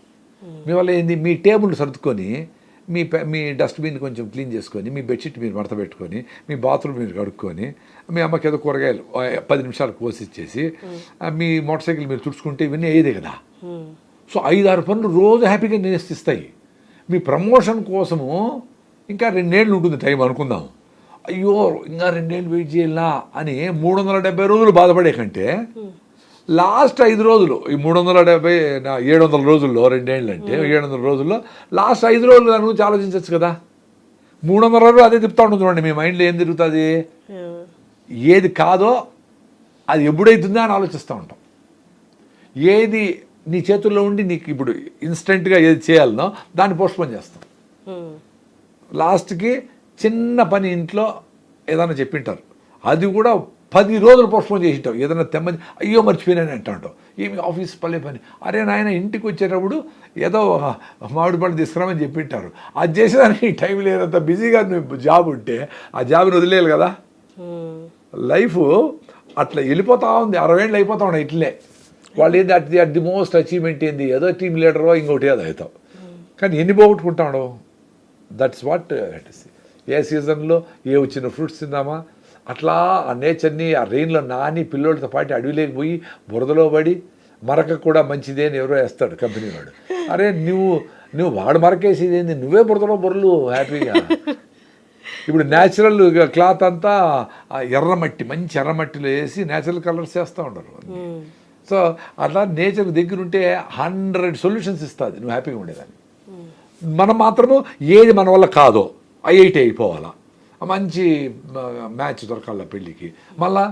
మీ వల్ల ఏంది, మీ టేబుల్ సర్దుకొని మీ డస్ట్బిన్ కొంచెం క్లీన్ చేసుకొని, మీ బెడ్షీట్ మీరు మడత పెట్టుకొని, మీ బాత్రూమ్ మీరు కడుక్కొని, మీ అమ్మకి ఏదో కూరగాయలు 10 నిమిషాలు కోసి ఇచ్చేసి, మీ మోటార్ సైకిల్ మీరు తుడుచుకుంటే ఇవన్నీ అయ్యేదే కదా. సో 5-6 పనులు రోజు హ్యాపీగా నేర్పిస్తాయి. మీ ప్రమోషన్ కోసము ఇంకా 2 ఏళ్ళు ఉంటుంది టైం అనుకుందాం. అయ్యో ఇంకా 2 ఏళ్ళు వెయిట్ చేయాలా అని 370 రోజులు బాధపడే కంటే లాస్ట్ 5 రోజులు, ఈ 370 700 రోజుల్లో 2 ఏళ్ళు అంటే 700 రోజుల్లో లాస్ట్ 5 రోజులు దాని గురించి ఆలోచించవచ్చు కదా. 300 రోజులు అదే తిప్పుతా ఉంటుంది చూడండి, మీ మైండ్లో ఏం తిరుగుతుంది, ఏది కాదో అది ఎప్పుడైతుందో అని ఆలోచిస్తూ ఉంటాం. ఏది నీ చేతుల్లో ఉండి నీకు ఇప్పుడు ఇన్స్టెంట్గా ఏది చేయాలనో దాన్ని పోస్ట్పోన్ చేస్తాం. లాస్ట్కి చిన్న పని ఇంట్లో ఏదైనా చెప్పింటారు, అది కూడా 10 రోజులు పోస్ట్పోన్ చేసింటావు. ఏదైనా తెమ్మని అయ్యో మర్చిపోయినాని అంటాంటావు. ఏమి ఆఫీస్ పని, అరే నాయన ఇంటికి వచ్చేటప్పుడు ఏదో మామిడి పండు తీసుకురామని చెప్పింటారు, అది చేసేదానికి టైం లేదంత బిజీగా నువ్వు జాబ్ ఉంటే ఆ జాబ్ని వదిలేయాలి కదా. లైఫ్ అట్లా వెళ్ళిపోతూ ఉంది, 60 ఏళ్ళు అయిపోతా ఉన్నాయి ఇట్లే. వాళ్ళు ఏంది అట్ ది మోస్ట్ అచీవ్మెంట్ ఏంది, ఏదో టీమ్ లీడరో ఇంకోటి ఏదో అవుతావు, కానీ ఎన్ని పోగొట్టుకుంటాడు. That's what it is. ఏ సీజన్లో ఏ వచ్చిన ఫ్రూట్స్ తిందామా, అట్లా ఆ నేచర్ని ఆ రెయిన్లో నాని పిల్లోడితో పాటు అడవిలోకి పోయి బురదలో పడి, మరక కూడా మంచిదే అని ఎవరో వేస్తాడు కంపెనీ వాడు. అరే నువ్వు వాడు మరకేసేది ఏంది, నువ్వే బురదలో హ్యాపీగా. ఇప్పుడు న్యాచురల్ క్లాత్ అంతా ఎర్రమట్టి, మంచి ఎర్రమట్టిలో వేసి న్యాచురల్ కలర్స్ వేస్తూ ఉంటారు. సో అట్లా నేచర్ దగ్గర ఉంటే 100 సొల్యూషన్స్ ఇస్తుంది నువ్వు హ్యాపీగా ఉండేదాన్ని. మనం మాత్రము ఏది మన వల్ల కాదో ఐఐటి అయిపోవాలా, మంచి మ్యాచ్ దొరకాల పెళ్ళికి, మళ్ళా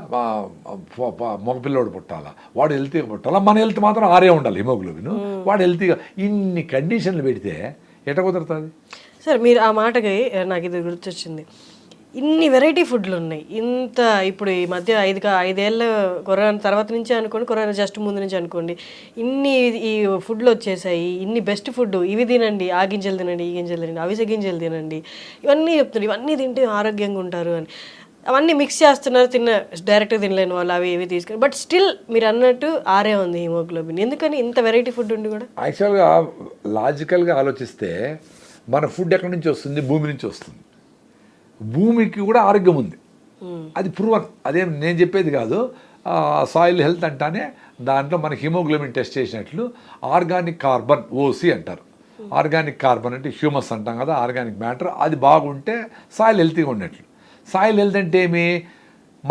మగపిల్లోడు పుట్టాలా, వాడు హెల్తీగా పుట్టాలా, మన హెల్త్ మాత్రం 6 ఉండాలి హిమోగ్లోబిన్, వాడు హెల్తీగా. ఇన్ని కండిషన్లు పెడితే ఎట కుదురుతుంది సార్? మీరు ఆ మాటకి నాకు ఇది గుర్తొచ్చింది, ఇన్ని వెరైటీ ఫుడ్లు ఉన్నాయి. ఇంత ఇప్పుడు ఈ మధ్య 5 ఏళ్ళ కరోనా తర్వాత నుంచి అనుకోండి, కరోనా జస్ట్ ముందు నుంచి అనుకోండి, ఇన్ని ఈ ఫుడ్లు వచ్చేసాయి. ఇన్ని బెస్ట్ ఫుడ్, ఇవి తినండి, ఆ గింజలు తినండి, ఈ గింజలు తినండి, అవిసె గింజలు తినండి, ఇవన్నీ చెప్తున్నారు. ఇవన్నీ తింటే ఆరోగ్యంగా ఉంటారు అని. అవన్నీ మిక్స్ చేస్తున్నారు, డైరెక్ట్గా తినలేని వాళ్ళు అవి ఇవి తీసుకుని. బట్ స్టిల్ మీరు అన్నట్టు 6 ఉంది హిమోగ్లోబిన్. ఎందుకని ఇంత వెరైటీ ఫుడ్ ఉండి కూడా? యాక్చువల్గా లాజికల్గా ఆలోచిస్తే మన ఫుడ్ ఎక్కడి నుంచి వస్తుంది, భూమి నుంచి వస్తుంది. భూమికి కూడా ఆరోగ్యం ఉంది, అది ప్రూవన్. అదేం నేను చెప్పేది కాదు. సాయిల్ హెల్త్ అంటానే దాంట్లో మనకి హిమోగ్లోబిన్ టెస్ట్ చేసినట్లు ఆర్గానిక్ కార్బన్, ఓసి అంటారు. ఆర్గానిక్ కార్బన్ అంటే హ్యూమస్ అంటాం కదా, ఆర్గానిక్ మ్యాటర్, అది బాగుంటే సాయిల్ హెల్తీగా ఉన్నట్లు. సాయిల్ హెల్త్ అంటే ఏమి,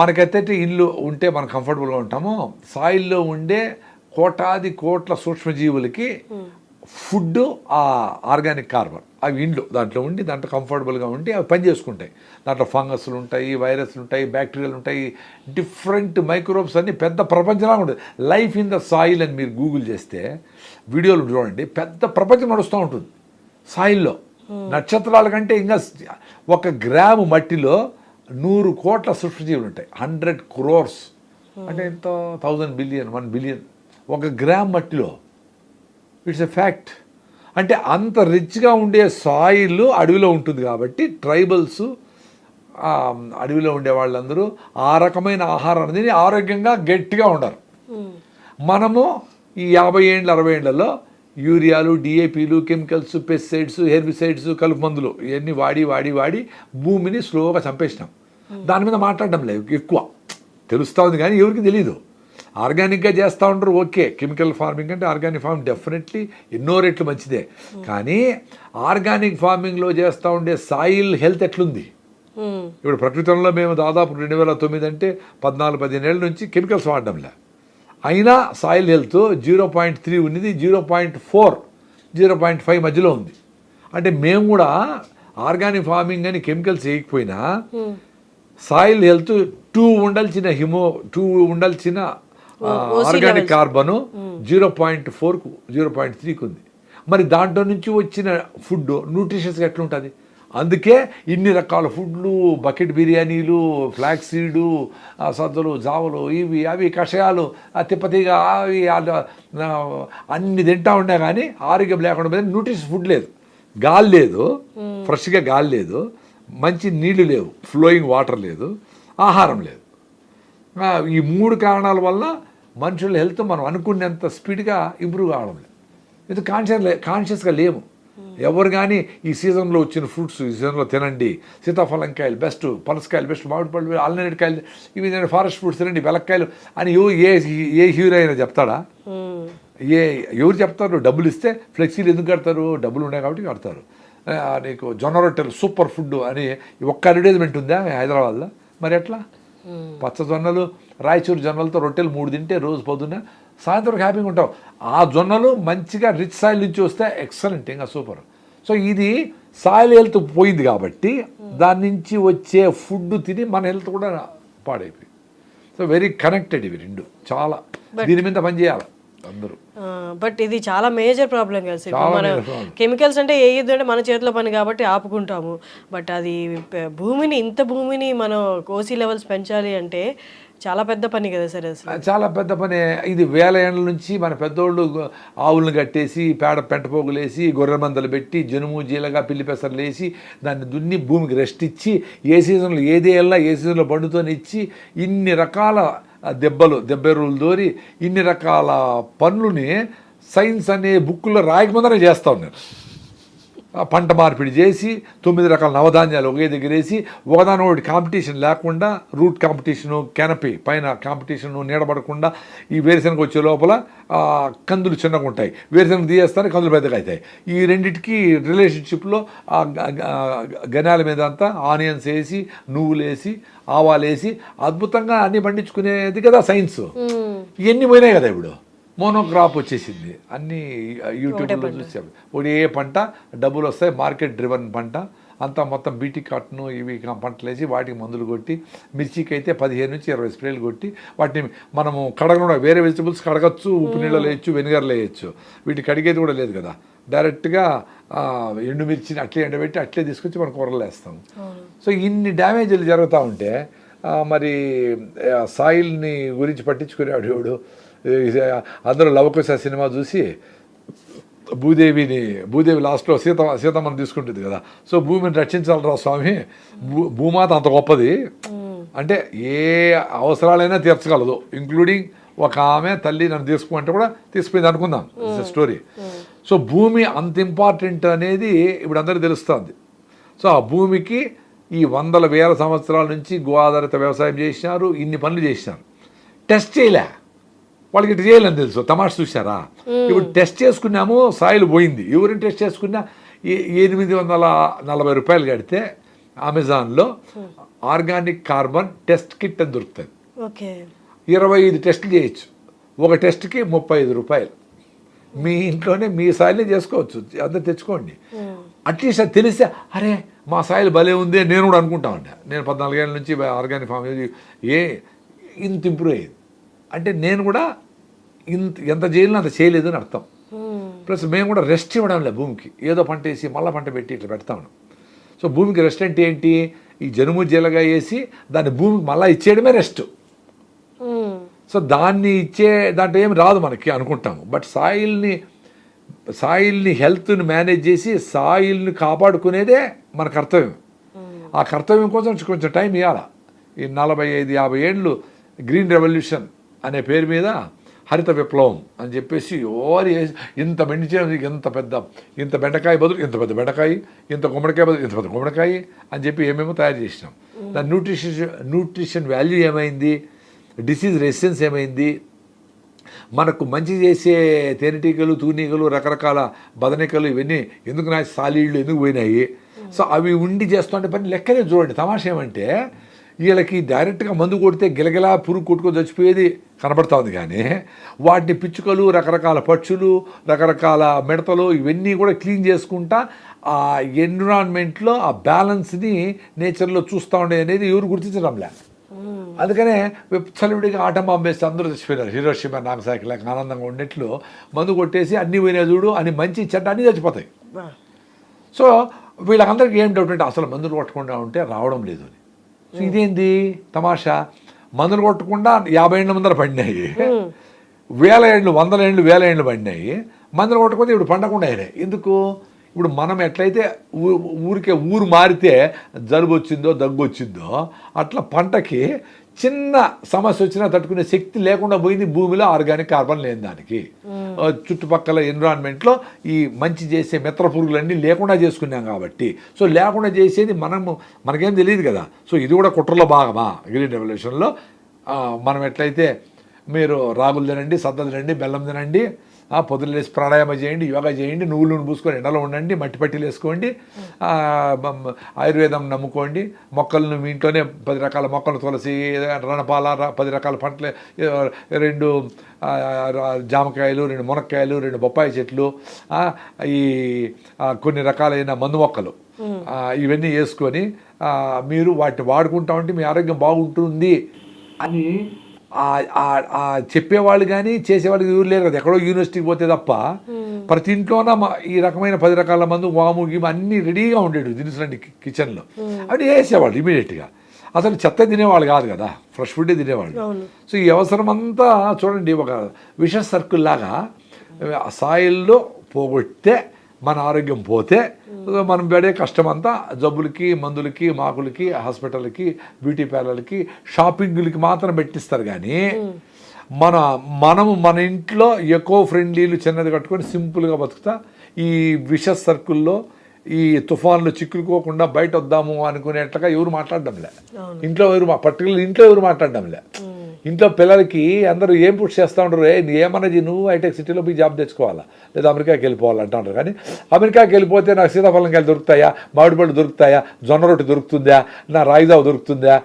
మనకైతే ఇల్లు ఉంటే మనం కంఫర్టబుల్గా ఉంటామో, సాయిల్లో ఉండే కోటాది కోట్ల సూక్ష్మజీవులకి ఫుడ్ ఆ ఆర్గానిక్ కార్బన్, అవి ఇండ్లు దాంట్లో ఉండి దాంట్లో కంఫర్టబుల్గా ఉండి అవి పని చేసుకుంటాయి. దాంట్లో ఫంగస్లు ఉంటాయి, వైరస్లు ఉంటాయి, బ్యాక్టీరియాలు ఉంటాయి, డిఫరెంట్ మైక్రోబ్స్ అన్ని పెద్ద ప్రపంచంలా ఉంటుంది. లైఫ్ ఇన్ ద సాయిల్ అని మీరు గూగుల్ చేస్తే వీడియోలు చూడండి, పెద్ద ప్రపంచం నడుస్తూ ఉంటుంది సాయిల్లో. నక్షత్రాల కంటే ఇంకా 1 గ్రాము మట్టిలో 100 కోట్ల సూక్ష్మజీవులు ఉంటాయి. 100 crores అంటే ఎంత, 1000 billion, 1 billion 1 గ్రామ్ మట్టిలో. It's a fact. అంటే అంత రిచ్గా ఉండే సాయిల్ అడవిలో ఉంటుంది కాబట్టి ట్రైబల్స్ అడవిలో ఉండే వాళ్ళందరూ ఆ రకమైన ఆహారాన్ని తిని ఆరోగ్యంగా గట్టిగా ఉండరు. మనము ఈ 50 ఏళ్ళు 60 ఏళ్లలో యూరియాలు, డిఏపీలు, కెమికల్స్, పెస్టిసైడ్స్, హెర్బిసైడ్స్, కలుపు మందులు ఇవన్నీ వాడి భూమిని స్లోగా చంపేసినాం. దాని మీద మాట్లాడడం లేదు ఎక్కువ, తెలుస్తూ ఉంది కానీ ఎవరికి తెలీదు. ఆర్గానిక్గా చేస్తూ ఉంటారు, ఓకే. కెమికల్ ఫార్మింగ్ అంటే ఆర్గానిక్ ఫార్మింగ్ డెఫినెట్లీ ఎన్నో రెట్లు మంచిదే. కానీ ఆర్గానిక్ ఫార్మింగ్లో చేస్తూ ఉండే సాయిల్ హెల్త్ ఎట్లుంది? ఇప్పుడు ప్రకృతంలో మేము దాదాపు 2009 అంటే 14-15 ఏళ్ళ నుంచి కెమికల్స్ వాడడంలే, అయినా సాయిల్ హెల్త్ 0.3 ఉన్నది, 0.4, 0.5 మధ్యలో ఉంది. అంటే మేము కూడా ఆర్గానిక్ ఫార్మింగ్ అని కెమికల్స్ వేయకపోయినా సాయిల్ హెల్త్ 2 ఉండాల్సిన ఆర్గానిక్ కార్బను 0.4కు 0.3కు ఉంది. మరి దాంట్లో నుంచి వచ్చిన ఫుడ్ న్యూట్రిషన్స్గా ఎట్లుంటుంది? అందుకే ఇన్ని రకాల ఫుడ్లు, బకెట్ బిర్యానీలు, ఫ్లాక్స్ సీడు, సద్దులు, జావలు, ఇవి అవి కషాయాలు, తిప్పతీగ అవి అన్ని తింటా ఉండే కానీ ఆరోగ్యం లేకుండా పోయింది. న్యూట్రిషన్ ఫుడ్ లేదు, గాలి లేదు, ఫ్రెష్గా గాలి లేదు, మంచి నీళ్లు లేవు, ఫ్లోయింగ్ వాటర్ లేదు, ఆహారం లేదు. ఈ 3 కారణాల వల్ల మనుషుల హెల్త్ మనం అనుకునేంత స్పీడ్గా ఇంప్రూవ్ కావడం లేదు. ఇది కాన్షియస్గా లేము ఎవరు. కానీ ఈ సీజన్లో వచ్చిన ఫ్రూట్స్ ఈ సీజన్లో తినండి, సీతాఫలంకాయలు బెస్ట్, పనసకాయలు బెస్ట్, మామిడి పళ్ళు, అల్లనేటికాయలు ఇవి ఫారెస్ట్ ఫ్రూట్స్ తినండి, వెలక్కాయలు అని ఏ హీరో అయినా చెప్తాడా? ఎవరు చెప్తారు? డబ్బులు ఇస్తే ఫ్లెక్సీలు ఎందుకు కడతారు? డబ్బులు ఉన్నాయి కాబట్టి కడతారు. నీకు జొన్న రొట్టెలు సూపర్ ఫుడ్ అని ఒక్క అడ్వర్టైజ్మెంట్ ఉందా హైదరాబాద్లో? మరి ఎట్లా? పచ్చ జొన్నలు, రాయచూరు జొన్నలతో రొట్టెలు 3 తింటే రోజు పొద్దున్న సాయంత్రం హ్యాపీగా ఉంటాం. ఆ జొన్నలు మంచిగా రిచ్ సాయిల్ నుంచి వస్తే ఎక్సలెంట్, ఇంకా సూపర్. సో ఇది సాయిల్ హెల్త్ పోయింది కాబట్టి దాని నుంచి వచ్చే ఫుడ్ తిని మన హెల్త్ కూడా పాడైపోయింది. సో వెరీ కనెక్టెడ్ ఇవి రెండు, చాలా దీని మీద పనిచేయాలి అందరూ. బట్ ఇది చాలా మేజర్ ప్రాబ్లం కదా సార్. మన కెమికల్స్ అంటే ఏది అంటే మన చేతిలో పని కాబట్టి ఆపుకుంటాము. బట్ అది ఇంత భూమిని మనం కోసి లెవెల్స్ పెంచాలి అంటే చాలా పెద్ద పని కదా సార్. అసలు చాలా పెద్ద పని. ఇది 1000 ఏళ్ళ నుంచి మన పెద్దోళ్ళు ఆవులను కట్టేసి పెంట పోగులేసి గొర్రె మందలు పెట్టి జనుము జీలగా పిల్లి పెసర్లు వేసి దాన్ని దున్ని భూమికి రెస్ట్ ఇచ్చి ఏ సీజన్లో ఏది వెళ్ళా ఏ సీజన్లో పండుతోని ఇచ్చి ఇన్ని రకాల దెబ్బెరువులు దోరి ఇన్ని రకాల పనులని సైన్స్ అనే బుక్కుల్లో రాయకముందరే చేస్తూ ఉన్నారు. పంట మార్పిడి చేసి 9 రకాల నవధాన్యాలు ఒకే దగ్గర వేసి ఒకదానొకటి కాంపిటీషన్ లేకుండా రూట్ కాంపిటీషను, కెనపీ పైన కాంపిటీషను, నీడబడకుండా ఈ వేరుశనగ వచ్చే లోపల కందులు చిన్నగా ఉంటాయి, వేరుశనగ తీయేస్తానే కందులు పెద్దగా అవుతాయి. ఈ రెండింటికి రిలేషన్షిప్లో గనాల మీద అంతా ఆనియన్స్ వేసి, నువ్వులు వేసి, ఆవాలు వేసి అద్భుతంగా అన్ని పండించుకునేది కదా సైన్స్. ఇవన్నీ పోయినాయి కదా ఇప్పుడు. మోనోక్రాప్ వచ్చేసింది, అన్నీ యూట్యూబ్లో చూసాము. ఒకటి ఏ పంట డబ్బులు వస్తాయి, మార్కెట్ డ్రివన్ పంట అంతా మొత్తం బీటీ కాటను ఇవి పంటలు వేసి వాటికి మందులు కొట్టి, మిర్చికి అయితే 15 నుంచి 20 స్ప్రేలు కొట్టి వాటిని మనము కడగకుండా వేరే వెజిటబుల్స్ కడగచ్చు, ఉప్పు నీళ్ళలో వేయచ్చు, వెనిగర్లో వేయచ్చు. వీటికి కడిగేది కూడా లేదు కదా, డైరెక్ట్గా ఎండుమిర్చిని అట్లే ఎండబెట్టి అట్లే తీసుకొచ్చి మనం కూరలు వేస్తాం. సో ఇన్ని డ్యామేజీలు జరుగుతూ ఉంటే మరి సాయిల్ని గురించి పట్టించుకునేవాడు ఎవడు? అందరూ లవకుశ సినిమా చూసి భూదేవి లాస్ట్లో సీతమ్మని తీసుకుంటుంది కదా. సో భూమిని రక్షించాలరా స్వామి, భూమాత అంత గొప్పది అంటే ఏ అవసరాలైనా తీర్చగలదు, ఇంక్లూడింగ్ ఒక ఆమె తల్లి నన్ను తీసుకుంటే కూడా తీసుకుపోయింది అనుకుందాం స్టోరీ. సో భూమి అంత ఇంపార్టెంట్ అనేది ఇప్పుడు అందరికీ తెలుస్తుంది. సో ఆ భూమికి ఈ 100,000 సంవత్సరాల నుంచి గో ఆధారిత వ్యవసాయం చేసినారు, ఇన్ని పనులు చేసినారు, టెస్ట్ చేయలే. వాళ్ళకి ఇటు చేయాలని తెలుసు, తమాష చూసారా? ఇప్పుడు టెస్ట్ చేసుకున్నాము, సాయిల్ పోయింది. ఎవరిని టెస్ట్ చేసుకున్నా 840 రూపాయలు కడితే అమెజాన్లో ఆర్గానిక్ కార్బన్ టెస్ట్ కిట్ అని దొరుకుతుంది. 25 టెస్టులు చేయొచ్చు, ఒక టెస్ట్కి 35 రూపాయలు. మీ ఇంట్లోనే మీ సాయిల్ని చేసుకోవచ్చు, అందరు తెచ్చుకోండి. అట్లీస్ట్ అది తెలిస్తే అరే మా సాయిల్ భలే ఉంది నేను కూడా అనుకుంటా ఉంటా. నేను 14 ఏళ్ళ నుంచి ఆర్గానిక్ ఫామ్ ఇంత ఇంప్రూవ్ అయ్యింది అంటే నేను కూడా ఎంత చేయాలని అంత చేయలేదు అని అర్థం. ప్లస్ మేము కూడా రెస్ట్ ఇవ్వడం లేదు భూమికి, ఏదో పంట వేసి మళ్ళీ పంట పెట్టి ఇట్లా పెడతా ఉన్నాం. సో భూమికి రెస్ట్ అంటే ఏంటి? ఈ జనుము జీలగా వేసి దాన్ని భూమికి మళ్ళీ ఇచ్చేయడమే రెస్ట్. సో దాన్ని దాంట్లో ఏమి రాదు మనకి అనుకుంటాము. బట్ సాయిల్ని సాయిల్ని హెల్త్ని మేనేజ్ చేసి సాయిల్ని కాపాడుకునేదే మన కర్తవ్యం. ఆ కర్తవ్యం కోసం కొంచెం టైం ఇవ్వాలి. ఈ 45-50 ఏళ్ళు గ్రీన్ రెవల్యూషన్ అనే పేరు మీద హరిత విప్లవం అని చెప్పేసి ఇంత ఇంత బెండకాయ బదులు ఇంత పెద్ద బెండకాయ, ఇంత గుమ్మడికాయ బదులు ఇంత పెద్ద గుమ్మడికాయ అని చెప్పి ఏమేమో తయారు చేసినాం. దాని న్యూట్రిషన్ వాల్యూ ఏమైంది, డిసీజ్ రెసిస్టెన్స్ ఏమైంది, మనకు మంచి చేసే తేనెటీగలు, తూనీగలు, రకరకాల బదనికలు ఇవన్నీ ఎందుకు నా సాలీళ్ళు ఎందుకు పోయినాయి. సో అవి ఉండి చేస్తుంటే పని లెక్కనే చూడండి. తమాషా ఏమంటే వీళ్ళకి డైరెక్ట్గా మందు కొడితే గిలగిలా పురుగు కొట్టుకొని చచ్చిపోయేది కనబడతా ఉంది, కానీ వాటిని పిచ్చుకలు, రకరకాల పక్షులు, రకరకాల మిడతలు ఇవన్నీ కూడా క్లీన్ చేసుకుంటా ఆ ఎన్విరాన్మెంట్లో ఆ బ్యాలెన్స్ని నేచర్లో చూస్తూ ఉండే అనేది ఎవరు గుర్తించడంలే. అందుకనే చలివిడిగా ఆటం బాంబేస్తే అందరూ చచ్చిపోయినారు. హిరోషిమా, నాగసాకి లేక ఆనందంగా ఉండేట్లు మందు కొట్టేసి అన్ని పోయినా చూడు అని మంచి చెడ్డ అన్నీ చచ్చిపోతాయి. సో వీళ్ళందరికీ ఏం డౌట్ అంటే అసలు మందులు కొట్టకుండా ఉంటే రావడం లేదు అని. సో ఇదేంది తమాషా, మందులు కొట్టకుండా 50 ఏళ్ళ ముందర పడినాయి, 1000 ఏళ్ళు, 100 ఏళ్ళు, 1000 ఏళ్ళు పడినాయి. మందులు కొట్టకపోతే ఇప్పుడు పండకుండా అయినాయి. ఎందుకు? ఇప్పుడు మనం ఎట్లయితే ఊరు మారితే జలుబు వచ్చిందో దగ్గు వచ్చిందో అట్లా పంటకి చిన్న సమస్య వచ్చినా తట్టుకునే శక్తి లేకుండా పోయింది భూమిలో. ఆర్గానిక్ కార్బన్ లేని దానికి చుట్టుపక్కల ఎన్విరాన్మెంట్లో ఈ మంచి చేసే మిత్ర పురుగులన్నీ లేకుండా చేసుకున్నాం కాబట్టి. సో లేకుండా చేసేది మనకేం తెలియదు కదా. సో ఇది కూడా కుట్రలో భాగమా గ్రీన్ రెవల్యూషన్లో. మనం ఎట్లయితే మీరు రాగులు తినండి, సద్దలు తినండి, బెల్లం తినండి, పొద్దున లేసి ప్రాణాయామం చేయండి, యోగా చేయండి, నువ్వుల నూనె పూసుకొని ఎండలో ఉండండి, మట్టి పట్టీలు వేసుకోండి, ఆయుర్వేదం నమ్ముకోండి, మొక్కలను మీ ఇంట్లోనే 10 రకాల మొక్కలు, తులసి, రణపాల, 10 రకాల పంటలు, 2 జామకాయలు, 2 మునక్కాయలు, 2 బొప్పాయి చెట్లు, ఈ కొన్ని రకాలైన మందు మొక్కలు ఇవన్నీ వేసుకొని మీరు వాటిని వాడుకుంటా ఉంటే మీ ఆరోగ్యం బాగుంటుంది అని చెప్పేవాళ్ళు కానీ చేసేవాళ్ళకి ఎవరు లేరు కదా. ఎక్కడో యూనివర్సిటీకి పోతే తప్ప ప్రతి ఇంట్లోన ఈ రకమైన 10 రకాల మందు, వాము గీము అన్నీ రెడీగా ఉండేవి దినుసులండి కిచెన్లో. అవి వేసేవాళ్ళు ఇమీడియట్గా. అసలు చెత్త తినేవాళ్ళు కాదు కదా, ఫ్రెష్ ఫుడ్డే తినేవాళ్ళు. సో ఈ అవసరం అంతా చూడండి ఒక విష సర్కిల్ లాగా సాయిల్లో పోగొట్టే మన ఆరోగ్యం పోతే మనం పడే కష్టం అంతా జబ్బులకి, మందులకి, మాకులకి, హాస్పిటల్కి, బ్యూటీ పార్లర్లకి, షాపింగ్లకి మాత్రం పెట్టిస్తారు. కానీ మన ఇంట్లో ఎకో ఫ్రెండ్లీలు చిన్నది కట్టుకొని సింపుల్గా బతుకుతా ఈ విష సర్కిల్లో ఈ తుఫాన్లు చిక్కుకోకుండా బయట వద్దాము అనుకునేట్లుగా ఎవరు మాట్లాడడంలే. ఇంట్లో ఎవరు మాట్లాడడంలే. ఇంట్లో పిల్లలకి అందరూ ఏం పుష్ చేస్తూ ఉంటారు, ఏమన్నది నువ్వు హైటెక్ సిటీలో పోయి జాబ్ తెచ్చుకోవాలా లేదా అమెరికాకి వెళ్ళిపోవాలంటా ఉంటారు. కానీ అమెరికాకి వెళ్ళిపోతే నాకు సీతాఫలంకాయలు దొరుకుతాయా, మామిడి పళ్ళు దొరుకుతాయా, జొన్న రొట్టె దొరుకుతుందా, నా రాయిదావ దొరుకుతుందా,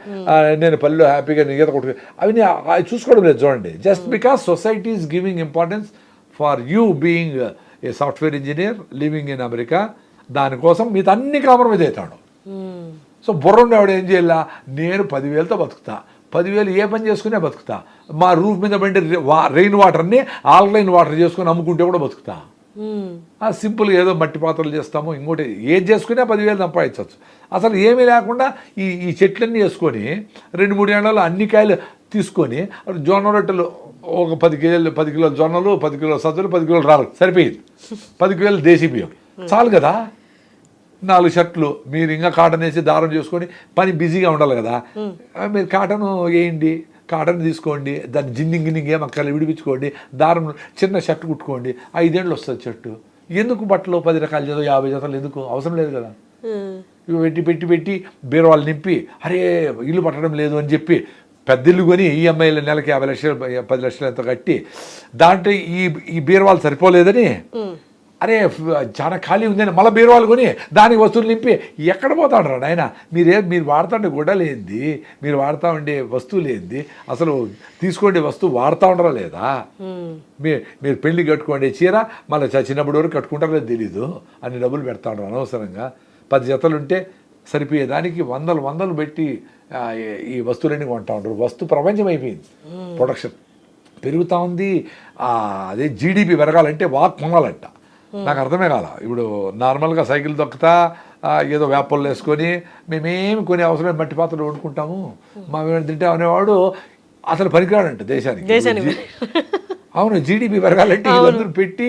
నేను పల్లెలో హ్యాపీగా ఈత కొట్టు అవన్నీ చూసుకోవడం లేదు. చూడండి, just because society is giving importance for you being a software engineer living in America, దానికోసం మీతో అన్ని కాంప్రమైజ్ అవుతాడు. సో బుర్ర ఉండేవాడు ఏం చేయాల, నేను 10,000తో బతుకుతా, 10,000 ఏ పని చేసుకునే బతుకుతా, మా రూఫ్ మీద పడి రెయిన్ వాటర్ని ఆన్లైన్ వాటర్ చేసుకుని అమ్ముకుంటే కూడా బతుకుతా. సింపుల్గా ఏదో మట్టి పాత్రలు చేస్తాము, ఇంకోటి ఏది చేసుకునే 10,000 సంపాదించవచ్చు. అసలు ఏమీ లేకుండా ఈ చెట్లన్నీ వేసుకొని 2-3 ఏళ్ళలో అన్ని కాయలు తీసుకొని జొన్న రొట్టెలు ఒక 10 కిలోలు జొన్నలు, 10 కిలోలు సజ్జలు, 10 కిలోలు రాళ్ళు సరిపోయింది, 10 కిలోలు దేశీ బియ్యం చాలు కదా. 4 షర్ట్లు మీరు ఇంకా కాటన్ వేసి దారం చేసుకొని పని బిజీగా ఉండాలి కదా. మీరు కాటన్ వేయండి, కాటన్ తీసుకోండి, దాన్ని జిన్నింగ్ ఏమక్కర్లేదు విడిపించుకోండి, దారం చిన్న షర్ట్ కుట్టుకోండి, 5 ఏళ్ళు వస్తుంది షర్టు. ఎందుకు బట్టలు 10 రకాల జతలు 50 జతలు ఎందుకు అవసరం లేదు కదా. పెట్టి బీరువాళ్ళు నింపి అరే ఇల్లు పట్టడం లేదు అని చెప్పి పెద్ద ఇల్లు కొని ఈఎంఐలు నెలకి 50 లక్షలు 10 లక్షలు ఎంతో కట్టి దాంట్లో ఈ బీరువాళ్ళు సరిపోలేదని అరే చాలా ఖాళీ ఉందని మళ్ళీ బీరువాళ్ళు కొని దానికి వస్తువులు నింపి ఎక్కడ పోతాడు రా నాయన. మీరు వాడుతుండే గుడ్డలేంది, మీరు వాడుతూ ఉండే వస్తువులు ఏంది, అసలు తీసుకోండి వస్తువు వాడుతూ ఉండరా లేదా. మీరు పెళ్లి కట్టుకోండి చీర మళ్ళీ చిన్నప్పటి వరకు కట్టుకుంటారో లేదు తెలీదు, అన్ని డబ్బులు పెడతా ఉండరు అనవసరంగా. 10 జతలు ఉంటే సరిపోయేదానికి వందలు పెట్టి ఈ వస్తువులన్నీ కొంటా ఉంటారు. వస్తు ప్రపంచం అయిపోయింది, ప్రొడక్షన్ పెరుగుతూ ఉంది. అదే జీడిపి పెరగాలంటే వాక్ కొనాలంట. నాకు అర్థమే కాల. ఇప్పుడు నార్మల్గా సైకిల్ దొక్కుతా ఏదో వేపలు వేసుకొని మేమేమి కొన్ని అవసరం మట్టి పాత్రలు వండుకుంటాము, మా తింటే అనేవాడు అసలు పనికిరాడంట దేశానికి. అవును, జీడిపి పెరగాలంటే ఇవన్నీ పెట్టి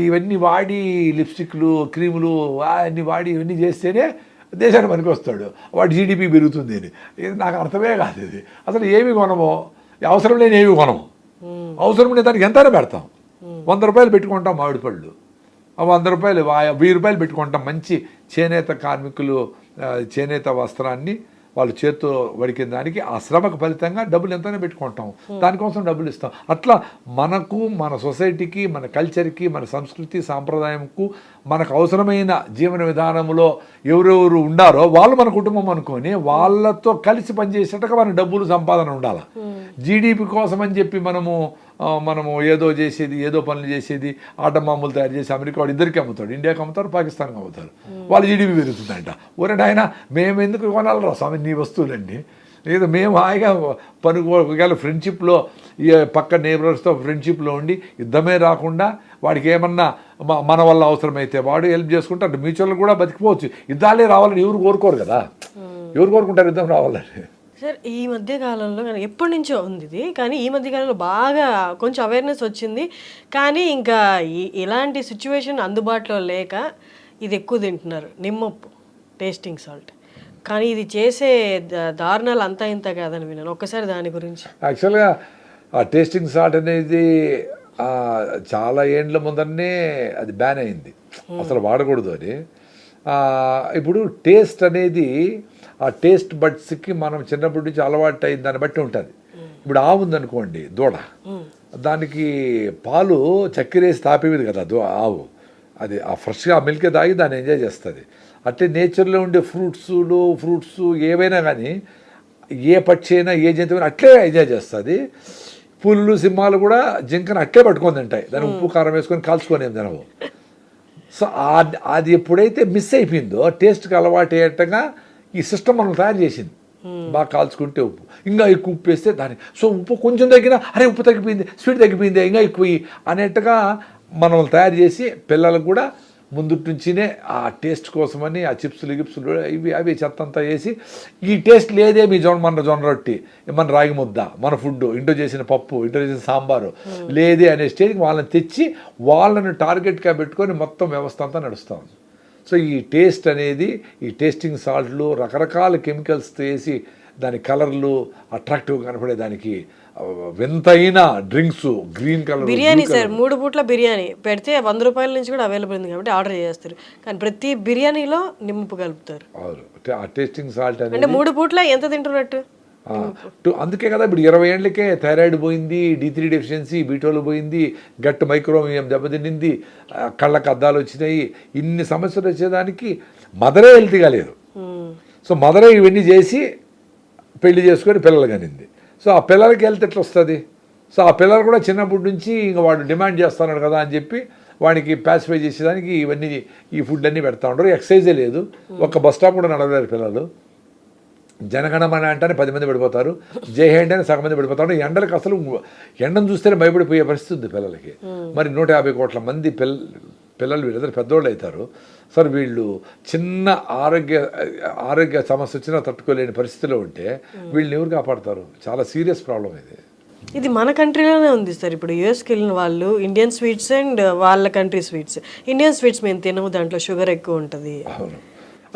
ఇవన్నీ వాడి లిప్స్టిక్లు క్రీములు అన్నీ వాడి ఇవన్నీ చేస్తేనే దేశానికి పనికి వస్తాడు, వాడి జీడిపి పెరుగుతుంది అని. ఇది నాకు అర్థమే కాదు. ఇది అసలు ఏమి కొనమో, అవసరం లేని ఏమి కొనము, అవసరం లేని దానికి ఎంతైనా పెడతాం. 100 రూపాయలు పెట్టుకుంటాం మామిడి పళ్ళు, 100 రూపాయలు 1000 రూపాయలు పెట్టుకుంటాం మంచి చేనేత కార్మికులు చేనేత వస్త్రాన్ని వాళ్ళు చేత్తో వడికిన దానికి ఆ శ్రమకు ఫలితంగా డబ్బులు ఎంతైనా పెట్టుకుంటాం, దానికోసం డబ్బులు ఇస్తాం. అట్లా మనకు, మన సొసైటీకి, మన కల్చర్కి, మన సంస్కృతి సాంప్రదాయంకు మనకు అవసరమైన జీవన విధానంలో ఎవరెవరు ఉండారో వాళ్ళు మన కుటుంబం అనుకొని వాళ్ళతో కలిసి పనిచేసేట్టుగా మన డబ్బులు సంపాదన ఉండాలి. జీడిపి కోసం అని చెప్పి మనము ఏదో చేసేది, ఏదో పనులు చేసేది, ఆట మామూలు తయారు చేసి అమెరికా వాడు ఇద్దరికి అమ్ముతాడు, ఇండియాకి అమ్ముతారు, పాకిస్తాన్కి అమ్ముతారు, వాళ్ళు జీడిపి పెరుగుతుందంట. ఒరే నాయన, మేము ఎందుకు కొనాలరా స్వామి నీ వస్తువులన్నీ? లేదు, మేము హాయిగా ఒకవేళ ఫ్రెండ్షిప్లో ఈ పక్క నేబర్స్తో ఫ్రెండ్షిప్లో ఉండి యుద్ధమే రాకుండా వాడికి ఏమన్నా మన వల్ల అవసరమైతే వాడు హెల్ప్ చేసుకుంటే అటు మ్యూచువల్ కూడా బతికిపోవచ్చు. యుద్ధాలే రావాలని ఎవరు కోరుకోరు కదా, ఎవరు కోరుకుంటారు యుద్ధం రావాలని? సార్ ఈ మధ్య కాలంలో ఎప్పటి నుంచో ఉంది ఇది, కానీ ఈ మధ్య కాలంలో బాగా కొంచెం అవేర్నెస్ వచ్చింది. కానీ ఇంకా ఇలాంటి సిచ్యువేషన్ అందుబాటులో లేక ఇది ఎక్కువ తింటున్నారు, నిమ్మప్పు టేస్టింగ్ సాల్ట్. కానీ ఇది చేసే దారుణాలు అంతా ఇంత కాదని విన్నాను. ఒక్కసారి దాని గురించి. యాక్చువల్గా ఆ టేస్టింగ్ సాల్ట్ అనేది చాలా ఏండ్ల ముందరనే అది బ్యాన్ అయింది, అసలు వాడకూడదు అని. ఇప్పుడు టేస్ట్ అనేది ఆ టేస్ట్ బడ్స్కి మనం చిన్నప్పటి నుంచి అలవాటు అయిన దాన్ని బట్టి ఉంటుంది. ఇప్పుడు ఆవు ఉందనుకోండి, దూడ, దానికి పాలు చక్కెర వేసి తాపేది కదా ఆవు, అది ఆ ఫ్రెష్గా ఆ మిల్కే తాగి దాన్ని ఎంజాయ్ చేస్తుంది. అట్లే నేచర్లో ఉండే ఫ్రూట్స్ ఏవైనా కానీ ఏ పక్షి అయినా ఏ జంతువు అట్లే ఎంజాయ్ చేస్తుంది. పులులు సింహాలు కూడా జింకను అట్లే పట్టుకొని తింటాయి, దాన్ని ఉప్పు కారం వేసుకొని కాల్చుకొని ఏం తినవు. సో అది ఎప్పుడైతే మిస్ అయిపోయిందో టేస్ట్కి అలవాటు అయ్యేట్టుగా ఈ సిస్టమ్ మనం తయారు చేసింది. బాగా కాల్చుకుంటే ఉప్పు, ఇంకా ఎక్కువ ఉప్పు వేస్తే దాన్ని, సో ఉప్పు కొంచెం తగ్గినా అరే ఉప్పు తగ్గిపోయింది, స్వీట్ తగ్గిపోయింది, ఇంకా ఎక్కువ అనేట్టుగా మనం తయారు చేసి పిల్లలకు కూడా ముందు నుంచినే ఆ టేస్ట్ కోసమని ఆ చిప్స్లు గిప్స్లు అవి చెత్తంతా వేసి, ఈ టేస్ట్ లేదే మీ జొన్న రొట్టి, మన రాగి ముద్ద, మన ఫుడ్, ఇంట్లో చేసిన పప్పు, ఇంట్లో చేసిన సాంబారు లేదే అనే స్టేజ్కి వాళ్ళని తెచ్చి వాళ్ళని టార్గెట్గా పెట్టుకొని మొత్తం వ్యవస్థ అంతా నడుస్తూ ఉంది. సో ఈ టేస్ట్ అనేది, ఈ టేస్టింగ్ సాల్ట్లు రకరకాల కెమికల్స్ వేసి దాని కలర్లు అట్రాక్టివ్గా కనపడే దానికి వింతైన drinks, green colour biryani sir 3 పూట్ల బిర్యానీ పెడితే 100 రూపాయల నుంచి కూడా అవైలబుల్ ఉంది కాబట్టి ఆర్డర్ చేస్తారు. కానీ ప్రతి బిర్యానీలో నిమ్మపు కలుపుతారు. ఆ టేస్టింగ్ సాల్ట్ అంటే 3 పూట్ల ఎంత తింటున్నట్టు. అందుకే కదా ఇప్పుడు 20 ఏళ్ళకే థైరాయిడ్ పోయింది, D3 డెఫిషియన్సీ, B12 పోయింది, గట్ మైక్రోమియం దెబ్బతిన్నింది, కళ్ళకు అద్దాలు వచ్చినాయి, ఇన్ని సమస్యలు వచ్చేదానికి మదరే హెల్తీగా లేదు. సో మదరే ఇవన్నీ చేసి పెళ్లి చేసుకొని పిల్లలు కనింది. సో ఆ పిల్లలకి హెల్త్ ఎట్లా వస్తుంది? సో ఆ పిల్లలు కూడా చిన్నప్పటి నుంచి ఇంకా వాడు డిమాండ్ చేస్తున్నాడు కదా అని చెప్పి వాడికి ప్యాసిఫై చేసేదానికి ఇవన్నీ ఈ ఫుడ్ అన్నీ పెడతా ఉంటారు. ఎక్సర్సైజే లేదు, ఒక బస్ స్టాప్ కూడా నడవలేరు పిల్లలు. జనగణమన అంటేనే 10 మంది పడిపోతారు, జై హే అంటేనే సగం మంది పడిపోతారు. ఎండలకు అసలు ఎండను చూస్తేనే భయపడిపోయే పరిస్థితి ఉంది పిల్లలకి. మరి 150 కోట్ల మంది పిల్లలు వీళ్ళందరూ పెద్దోళ్ళు అవుతారు. సార్ వీళ్ళు చిన్న ఆరోగ్య సమస్య వచ్చినా తట్టుకోలేని పరిస్థితిలో ఉంటే వీళ్ళని ఎవరు కాపాడతారు? చాలా సీరియస్ ప్రాబ్లం ఇది. ఇది మన కంట్రీలోనే ఉంది సార్. ఇప్పుడు యూఎస్కి వెళ్ళిన వాళ్ళు ఇండియన్ స్వీట్స్ అండ్ వాళ్ళ కంట్రీ స్వీట్స్, ఇండియన్ స్వీట్స్ మేము తినము, దాంట్లో షుగర్ ఎక్కువ ఉంటుంది. అవును,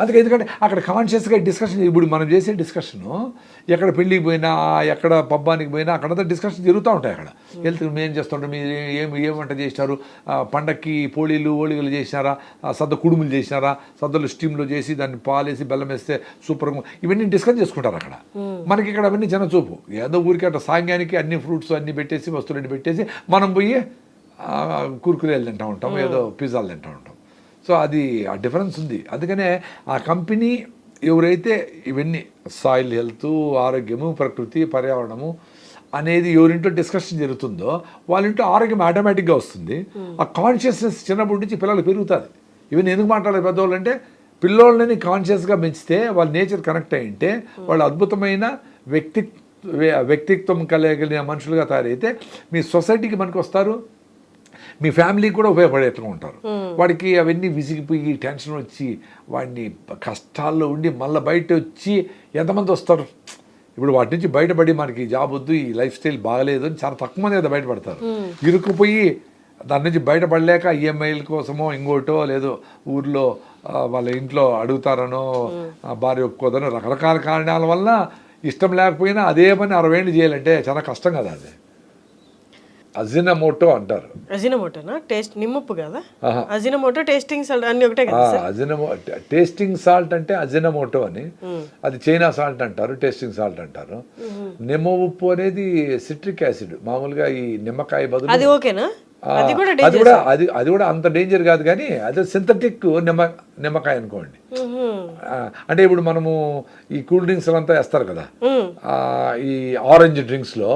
అందుకే ఎందుకంటే అక్కడ కాన్షియస్గా డిస్కషన్, ఇప్పుడు మనం చేసే డిస్కషను ఎక్కడ పెళ్ళికి పోయినా, ఎక్కడ పబ్బానికి పోయినా అక్కడంతా డిస్కషన్ జరుగుతూ ఉంటాయి. అక్కడ హెల్త్ మేము చేస్తుంటాం, మీరు ఏం వంట చేసినారు, పండక్కి ఓళిగలు చేసినారా, సద్ద కుడుములు చేసినారా, సద్దలు స్టీమ్లో చేసి దాన్ని పాలేసి బెల్లం వేస్తే సూపర్గా, ఇవన్నీ డిస్కస్ చేసుకుంటారు అక్కడ. మనకి ఇక్కడ అవన్నీ జనచూపు, ఏదో ఊరికి అట్లా సాంగ్యానికి అన్ని ఫ్రూట్స్ అన్నీ పెట్టేసి వస్తువులన్నీ పెట్టేసి మనం పోయి కుర్కురేలు తింటూ ఉంటాం, ఏదో పిజ్జాలు తింటూ ఉంటాం. సో అది ఆ డిఫరెన్స్ ఉంది. అందుకనే ఆ కంపెనీ ఎవరైతే ఇవన్నీ సాయిల్ హెల్త్, ఆరోగ్యము, ప్రకృతి, పర్యావరణము అనేది ఎవరింట్లో డిస్కషన్ జరుగుతుందో వాళ్ళింట్లో ఆరోగ్యం ఆటోమేటిక్గా వస్తుంది. ఆ కాన్షియస్నెస్ చిన్నప్పటి నుంచి పిల్లలు పెరుగుతుంది. ఇవన్నీ ఎందుకు మాట్లాడాలి పెద్దవాళ్ళు అంటే, పిల్లోళ్ళని కాన్షియస్గా పెంచితే వాళ్ళ నేచర్ కనెక్ట్ అయ్యింటే వాళ్ళు అద్భుతమైన వ్యక్తిత్వం కలిగిన మనుషులుగా తయారైతే మీ సొసైటీకి మనకు వస్తారు, మీ ఫ్యామిలీకి కూడా ఉపయోగపడేట్లుగా ఉంటారు. వాడికి అవన్నీ విసిగిపోయి టెన్షన్ వచ్చి వాడిని కష్టాల్లో ఉండి మళ్ళీ బయట వచ్చి ఎంతమంది వస్తారు? ఇప్పుడు వాటి నుంచి బయటపడి మనకి జాబ్ వద్దు, ఈ లైఫ్ స్టైల్ బాగలేదు అని చాలా తక్కువ మంది కదా బయటపడతారు. ఇరుక్కుపోయి దాని నుంచి బయటపడలేక ఈఎంఐల కోసమో ఇంకోటో లేదో ఊర్లో వాళ్ళ ఇంట్లో అడుగుతారనో భార్య ఒప్పుకోదనో రకరకాల కారణాల వల్ల ఇష్టం లేకపోయినా అదే పని 60 ఏళ్ళు చేయాలంటే చాలా కష్టం కదా. అది అజినమోటో అంటారు. అజినమోటోనా? టేస్ట్ నిమ్మప్పు కదా. అజినమోటో, టేస్టింగ్ సాల్ట్ అన్ని ఒకటే కదా. టేస్టింగ్ సాల్ట్ అంటే అజినమోటో అని, అది చైనా సాల్ట్ అంటారు, టేస్టింగ్ సాల్ట్ అంటారు. నిమ్మ ఉప్పు అనేది సిట్రిక్ యాసిడ్, మామూలుగా ఈ నిమ్మకాయ బదులు. అది ఓకేనా? అది కూడా అంత డేంజర్ కాదు, కానీ అదే సింథటిక్ నిమ్మకాయ అనుకోండి. అంటే ఇప్పుడు మనము ఈ కూల్ డ్రింక్స్ అంతా వేస్తారు కదా, ఈ ఆరెంజ్ డ్రింక్స్ లో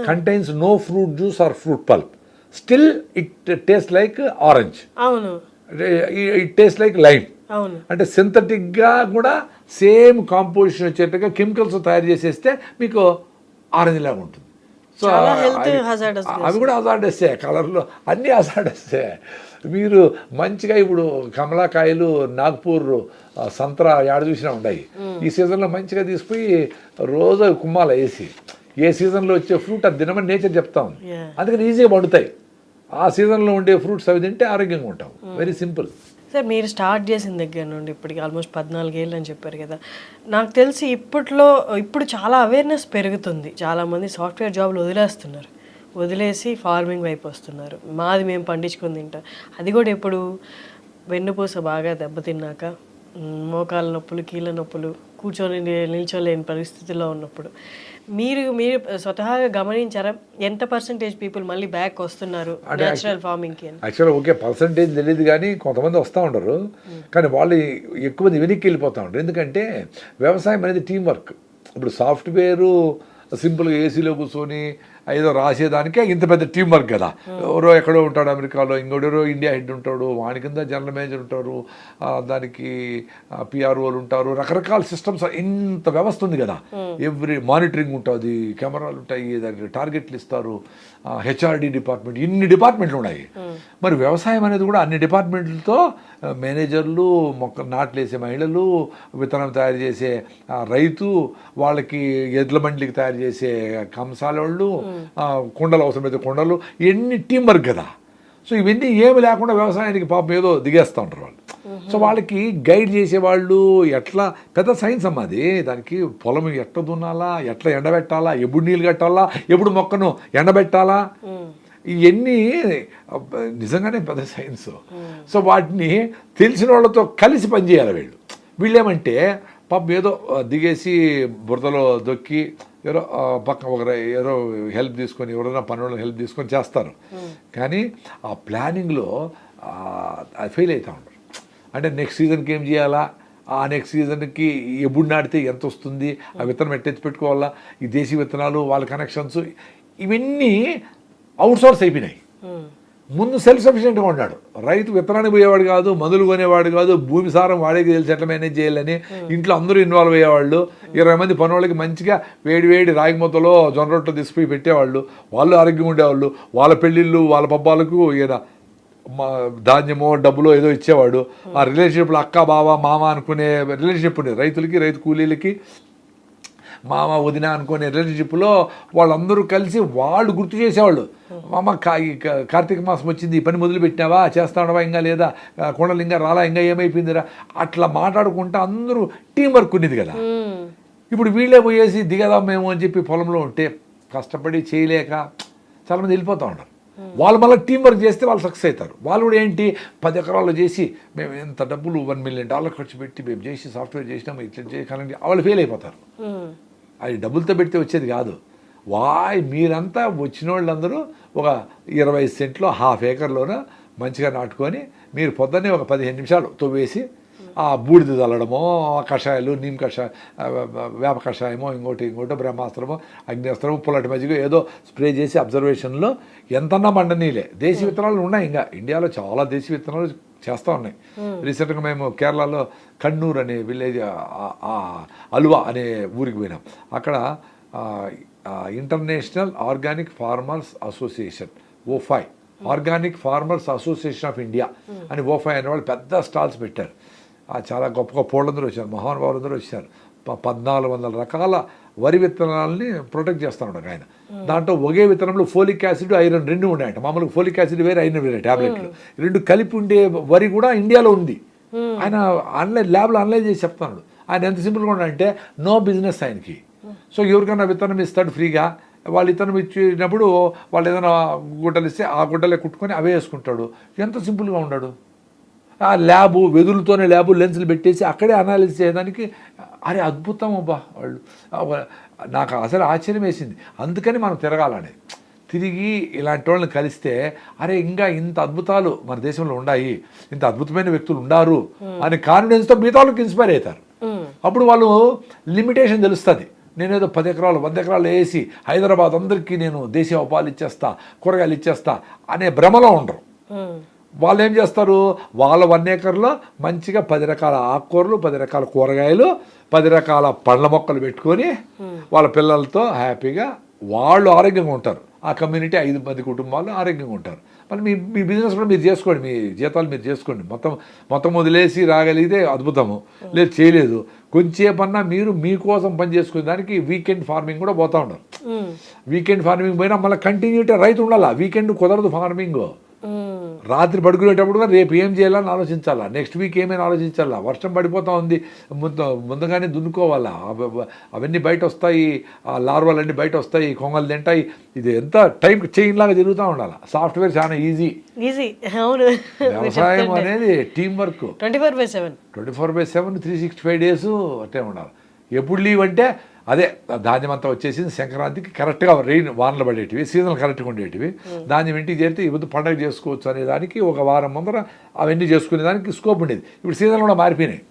contains no fruit juice or fruit pulp, still it taste like orange, it taste like lime. అంటే సింథటిక్ గా కూడా సేమ్ కాంపోజిషన్ వచ్చేట్టుగా కెమికల్స్ తయారు చేసేస్తే మీకు ఆరెంజ్ లాగా ఉంటుంది. సో అవి కూడా హజార్డస్సే, కలర్లో అన్నీ హజార్డస్సే. మీరు మంచిగా ఇప్పుడు కమలాకాయలు, నాగ్పూర్ సంత్రా ఏడ చూసినా ఉన్నాయి. ఈ సీజన్లో మంచిగా తీసుకుపోయి రోజు కుమ్మాల వేసి, ఏ సీజన్లో వచ్చే ఫ్రూట్ అది తినమని నేచర్ చెప్తా ఉంది. అందుకని ఈజీగా పండుతాయి. ఆ సీజన్లో ఉండే ఫ్రూట్స్ అవి తింటే ఆరోగ్యంగా ఉంటాం. Very simple. సార్, మీరు స్టార్ట్ చేసిన దగ్గర నుండి ఇప్పటికి ఆల్మోస్ట్ 14 ఏళ్ళు అని చెప్పారు కదా. నాకు తెలిసి ఇప్పుడు చాలా అవేర్నెస్ పెరుగుతుంది. చాలామంది సాఫ్ట్వేర్ జాబ్లు వదిలేసి ఫార్మింగ్ వైపు వస్తున్నారు. మాది మేము పండించుకొని తింటాం. అది కూడా ఇప్పుడు వెన్నుపూస బాగా దెబ్బతిన్నాక, మోకాళ్ళ నొప్పులు, కీళ్ళ నొప్పులు, కూర్చొని నిల్చోలేని పరిస్థితిలో ఉన్నప్పుడు మీరు స్వతహాగా గమనించారా ఎంత పర్సెంటేజ్ పీపుల్ మళ్ళీ బ్యాక్ వస్తున్నారు నేచురల్ ఫార్మింగ్కి? యాక్చువల్గా ఓకే, పర్సెంటేజ్ తెలియదు, కానీ కొంతమంది వస్తూ ఉండరు. కానీ వాళ్ళు ఎక్కువ మంది వెనక్కి వెళ్ళిపోతూ ఉంటారు. ఎందుకంటే వ్యవసాయం అనేది టీం వర్క్. ఇప్పుడు సాఫ్ట్వేరు సింపుల్గా ఏసీలో కూర్చొని ఏదో రాసేదానికే ఇంత పెద్ద టీం వర్క్ కదా. ఎవరో ఎక్కడో ఉంటాడు అమెరికాలో, ఇంకోడెవరో ఇండియా హెడ్ ఉంటాడు, వాడి కింద జనరల్ మేనేజర్ ఉంటారు, దానికి పిఆర్ఓలు ఉంటారు, రకరకాల సిస్టమ్స్, ఇంత వ్యవస్థ ఉంది కదా. ఎవ్రీ మానిటరింగ్ ఉంటుంది, కెమెరాలు ఉంటాయి, దానికి టార్గెట్లు ఇస్తారు, హెచ్ఆర్డి డిపార్ట్మెంట్, ఇన్ని డిపార్ట్మెంట్లు ఉన్నాయి. మరి వ్యవసాయం అనేది కూడా అన్ని డిపార్ట్మెంట్లతో మేనేజర్లు, నాట్లు వేసే మహిళలు, విత్తనం తయారు చేసే రైతు, వాళ్ళకి ఎడ్ల బండ్లకి తయారు చేసే కంసాల వాళ్ళు, కుండలు అవసరమైతే కుండలు, ఎన్ని టీం వర్క్ కదా. సో ఇవన్నీ ఏమి లేకుండా వ్యవసాయానికి పాపం ఏదో దిగేస్తూ ఉంటారు వాళ్ళు. సో వాళ్ళకి గైడ్ చేసేవాళ్ళు, ఎట్లా పెద్ద సైన్స్ అమ్మా అది. దానికి పొలం ఎట్లా దున్నాలా, ఎట్లా ఎండబెట్టాలా, ఎప్పుడు నీళ్ళు కట్టాలా, ఎప్పుడు మొక్కను ఎండబెట్టాలా, ఇవన్నీ నిజంగానే పెద్ద సైన్స్. సో వాటిని తెలిసిన వాళ్ళతో కలిసి పనిచేయాలి వీళ్ళేమంటే పాపం ఏదో దిగేసి బురదలో దొక్కి ఎవరో పక్క ఒకరు ఏదో హెల్ప్ తీసుకొని, ఎవరైనా పనులను హెల్ప్ తీసుకొని చేస్తారు. కానీ ఆ ప్లానింగ్లో అది ఫెయిల్ అవుతూ ఉంటారు. అంటే నెక్స్ట్ సీజన్కి ఏం చేయాలా, ఆ నెక్స్ట్ సీజన్కి ఎప్పుడు నాటితే ఎంత వస్తుంది, ఆ విత్తనం ఎట్టెత్తి పెట్టుకోవాలా, ఈ దేశీ విత్తనాలు, వాళ్ళ కనెక్షన్స్, ఇవన్నీ అవుట్సోర్స్ అయిపోయినాయి. ముందు సెల్ఫ్ సఫిషియెంట్గా ఉన్నాడు రైతు. విత్తనానికి పోయేవాడు కాదు, మందులు కొనేవాడు కాదు, భూమి సారం వాడికి తెలిసి ఎట్లా మేనేజ్ చేయాలని ఇంట్లో అందరూ ఇన్వాల్వ్ అయ్యేవాళ్ళు. 20 మంది పనులకి మంచిగా వేడి రాగి మొత్తలో జొన్న రొట్టెలు తీసుకుపోయి పెట్టేవాళ్ళు. వాళ్ళు ఆరోగ్యంగా ఉండేవాళ్ళు. వాళ్ళ పెళ్ళిళ్ళు, వాళ్ళ పబ్బాలకు ఈయన ధాన్యమో డబ్బులో ఏదో ఇచ్చేవాడు. ఆ రిలేషన్షిప్లో అక్క, బావ, మామ అనుకునే రిలేషన్షిప్ ఉండేది రైతులకి, రైతు కూలీలకి. మామ, వదిన అనుకునే రిలేషన్షిప్లో వాళ్ళందరూ కలిసి వాళ్ళు గుర్తు చేసేవాళ్ళు. మామ, కార్తీక మాసం వచ్చింది, ఈ పని మొదలు పెట్టినావా, చేస్తాడవా, ఇంకా లేదా, కొండలు ఇంకా రాలా, ఇంకా ఏమైపోయిందిరా, అట్లా మాట్లాడుకుంటా అందరూ టీం వర్క్ ఉండేది కదా. ఇప్పుడు వీళ్ళే పోయేసి దిగదాం మేము అని చెప్పి పొలంలో ఉంటే కష్టపడి చేయలేక చాలామంది వెళ్ళిపోతూ ఉంటారు. వాళ్ళు మళ్ళీ టీం వర్క్ చేస్తే వాళ్ళు సక్సెస్ అవుతారు. వాళ్ళు కూడా ఏంటి 10 ఎకరాల్లో చేసి మేము ఎంత డబ్బులు $1 million ఖర్చు పెట్టి మేము చేసి సాఫ్ట్వేర్ చేసినాము, ఇట్లా చేయగలండి, వాళ్ళు ఫెయిల్ అయిపోతారు. అది డబ్బులతో పెడితే వచ్చేది కాదు. మీరంతా వచ్చిన వాళ్ళందరూ ఒక 20 సెంట్లో 1/2 acreలోన మంచిగా నాటుకొని మీరు పొద్దున్నే ఒక 15 నిమిషాలు తవ్వేసి ఆ బూడిద చల్లడమో, కషాయాలు, నీమ్ కషాయ, వేప కషాయమో, ఇంకోటో బ్రహ్మాస్త్రమో, అగ్నిస్త్రమో, పుల్లటి మజ్జిగ ఏదో స్ప్రే చేసి అబ్జర్వేషన్లో ఎంతన్నా మండనీలే. దేశీ విత్తనాలు ఉన్నాయి, ఇంకా ఇండియాలో చాలా దేశీ విత్తనాలు చేస్తూ ఉన్నాయి. రీసెంట్గా మేము కేరళలో కన్నూర్ అనే విలేజ్, అల్వా అనే ఊరికి పోయినాం. అక్కడ international organic farmers association, OFI, organic farmers association of India అని OFI అనే వాళ్ళు పెద్ద స్టాల్స్ పెట్టారు. చాలా గొప్ప గొప్ప వాళ్ళందరూ వచ్చారు, మహానుభావులందరూ వచ్చారు. 1400 రకాల వరి విత్తనాలని ప్రొటెక్ట్ చేస్తాడు ఒక ఆయన. దాంట్లో ఒకే విత్తనంలో ఫోలిక్ యాసిడ్ ఐరన్ రెండు ఉన్నాయంట. మామూలుగా ఫోలిక్ యాసిడ్ వేరే, ఐరన్ వేరే టాబ్లెట్లు రెండు కలిపి ఉండే వరి కూడా ఇండియాలో ఉంది. ఆయన ల్యాబ్లో అనలైజ్ చేసి చెప్తున్నాడు. ఆయన ఎంత సింపుల్గా ఉన్నాడంటే నో బిజినెస్ ఆయనకి. సో ఎవరికైనా విత్తనం ఇస్తాడు ఫ్రీగా, వాళ్ళు విత్తనం ఇచ్చినప్పుడు వాళ్ళు ఏదైనా గుడ్డలు ఇస్తే ఆ గుడ్డలే కుట్టుకొని అవే వేసుకుంటాడు. ఎంత సింపుల్గా ఉన్నాడు. ఆ ల్యాబు వెదులతోనే లెన్సులు పెట్టేసి అక్కడే అనాలిసిస్ చేయడానికి అరే అద్భుతం అబ్బా వాళ్ళు. నాకు అసలు ఆశ్చర్యం వేసింది. అందుకని మనం తిరగాలని, తిరిగి ఇలాంటి వాళ్ళని కలిస్తే అరే ఇంకా ఇంత అద్భుతాలు మన దేశంలో ఉన్నాయి, ఇంత అద్భుతమైన వ్యక్తులు ఉన్నారు అని కాన్ఫిడెన్స్తో మిగతా వాళ్ళకి ఇన్స్పైర్ అవుతారు. అప్పుడు వాళ్ళు లిమిటేషన్ తెలుస్తుంది. నేనేదో 10 ఎకరాలు 100 ఎకరాలు వేసి హైదరాబాద్ అందరికీ నేను దేశీయ ఉపాధి ఇచ్చేస్తా, కూరగాయలు ఇచ్చేస్తా అనే భ్రమలో ఉండరు. వాళ్ళు ఏం చేస్తారు, వాళ్ళ 1 ఎకర్లో మంచిగా 10 రకాల ఆకుకూరలు, 10 రకాల కూరగాయలు, 10 రకాల పండ్ల మొక్కలు పెట్టుకొని వాళ్ళ పిల్లలతో హ్యాపీగా వాళ్ళు ఆరోగ్యంగా ఉంటారు. ఆ కమ్యూనిటీ 5 మంది కుటుంబాలు ఆరోగ్యంగా ఉంటారు. మళ్ళీ మీ బిజినెస్ కూడా మీరు చేసుకోండి, మీ జీతాలు మీరు చేసుకోండి. మొత్తం వదిలేసి రాగలిగితే అద్భుతము, లేదు చేయలేదు కొంచెంసేపన్నా మీరు మీకోసం పని చేసుకునే దానికి వీకెండ్ ఫార్మింగ్ కూడా పోతూ ఉంటారు. వీకెండ్ ఫార్మింగ్ పోయినా మళ్ళీ కంటిన్యూటీ రైతు ఉండాలా. వీకెండ్ కుదరదు ఫార్మింగ్. రాత్రి పడుకునేటప్పుడు రేపు ఏం చేయాలని ఆలోచించాలా, నెక్స్ట్ వీక్ ఏమైనా ఆలోచించాలా. వర్షం పడిపోతూ ఉంది, ముందుగానే దున్నుకోవాలా. అవన్నీ బయట వస్తాయి, ఆ లార్వాలన్నీ బయట వస్తాయి, కొంగలు తింటాయి. ఇది ఎంత టైం చైన్ లాగా తిరుగుతూ ఉండాలి. సాఫ్ట్వేర్ చాలా ఈజీ. అవును. వ్యవసాయం అనేది టీం వర్క్. 24/7 365 days అట్టే ఉండాలి. ఎప్పుడు లీవ్ అంటే అదే ధాన్యం అంతా వచ్చేసింది సంక్రాంతికి కరెక్ట్గా వానలు పడేటివి, సీజన్లు కరెక్ట్గా ఉండేటివి. ధాన్యం ఇంటికి చేరితే ఇప్పుడు పండగ చేసుకోవచ్చు అనే దానికి ఒక వారం ముందర అవన్నీ చేసుకునే దానికి స్కోప్ ఉండేది. ఇప్పుడు సీజన్లు కూడా మారిపోయినాయి.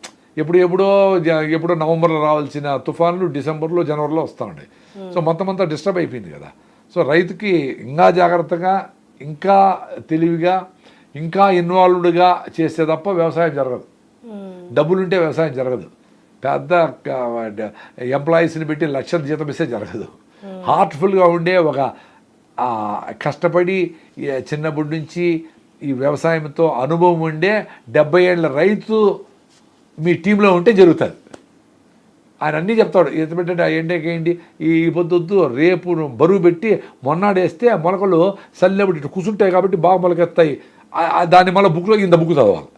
ఎప్పుడో నవంబర్లో రావాల్సిన తుఫాన్లు డిసెంబర్లో జనవరిలో వస్తూ ఉన్నాయి. సో మొత్తం అంతా డిస్టర్బ్ అయిపోయింది కదా. సో రైతుకి ఇంకా జాగ్రత్తగా, ఇంకా తెలివిగా, ఇంకా ఇన్వాల్వ్డ్గా చేస్తే తప్ప వ్యవసాయం జరగదు. డబ్బులుంటే వ్యవసాయం జరగదు. పెద్ద ఎంప్లాయీస్ని పెట్టి లక్షల జీతం ఇస్తే జరగదు. హార్ట్ఫుల్గా ఉండే ఒక కష్టపడి చిన్నప్పటి నుంచి ఈ వ్యవసాయంతో అనుభవం ఉండే 70 ఏళ్ళ రైతు మీ టీంలో ఉంటే జరుగుతుంది. ఆయన అన్నీ చెప్తాడు. ఎంత పెట్టండి ఎండేకేయండి, ఈ పొద్దు రేపు బరువు పెట్టి మొన్నాడేస్తే మొలకలు సల్లెబడి కూర్చుంటాయి కాబట్టి బాగా మొలకెత్తాయి. దాన్ని మళ్ళీ బుక్లో ఇంత బుక్ చదవాలి.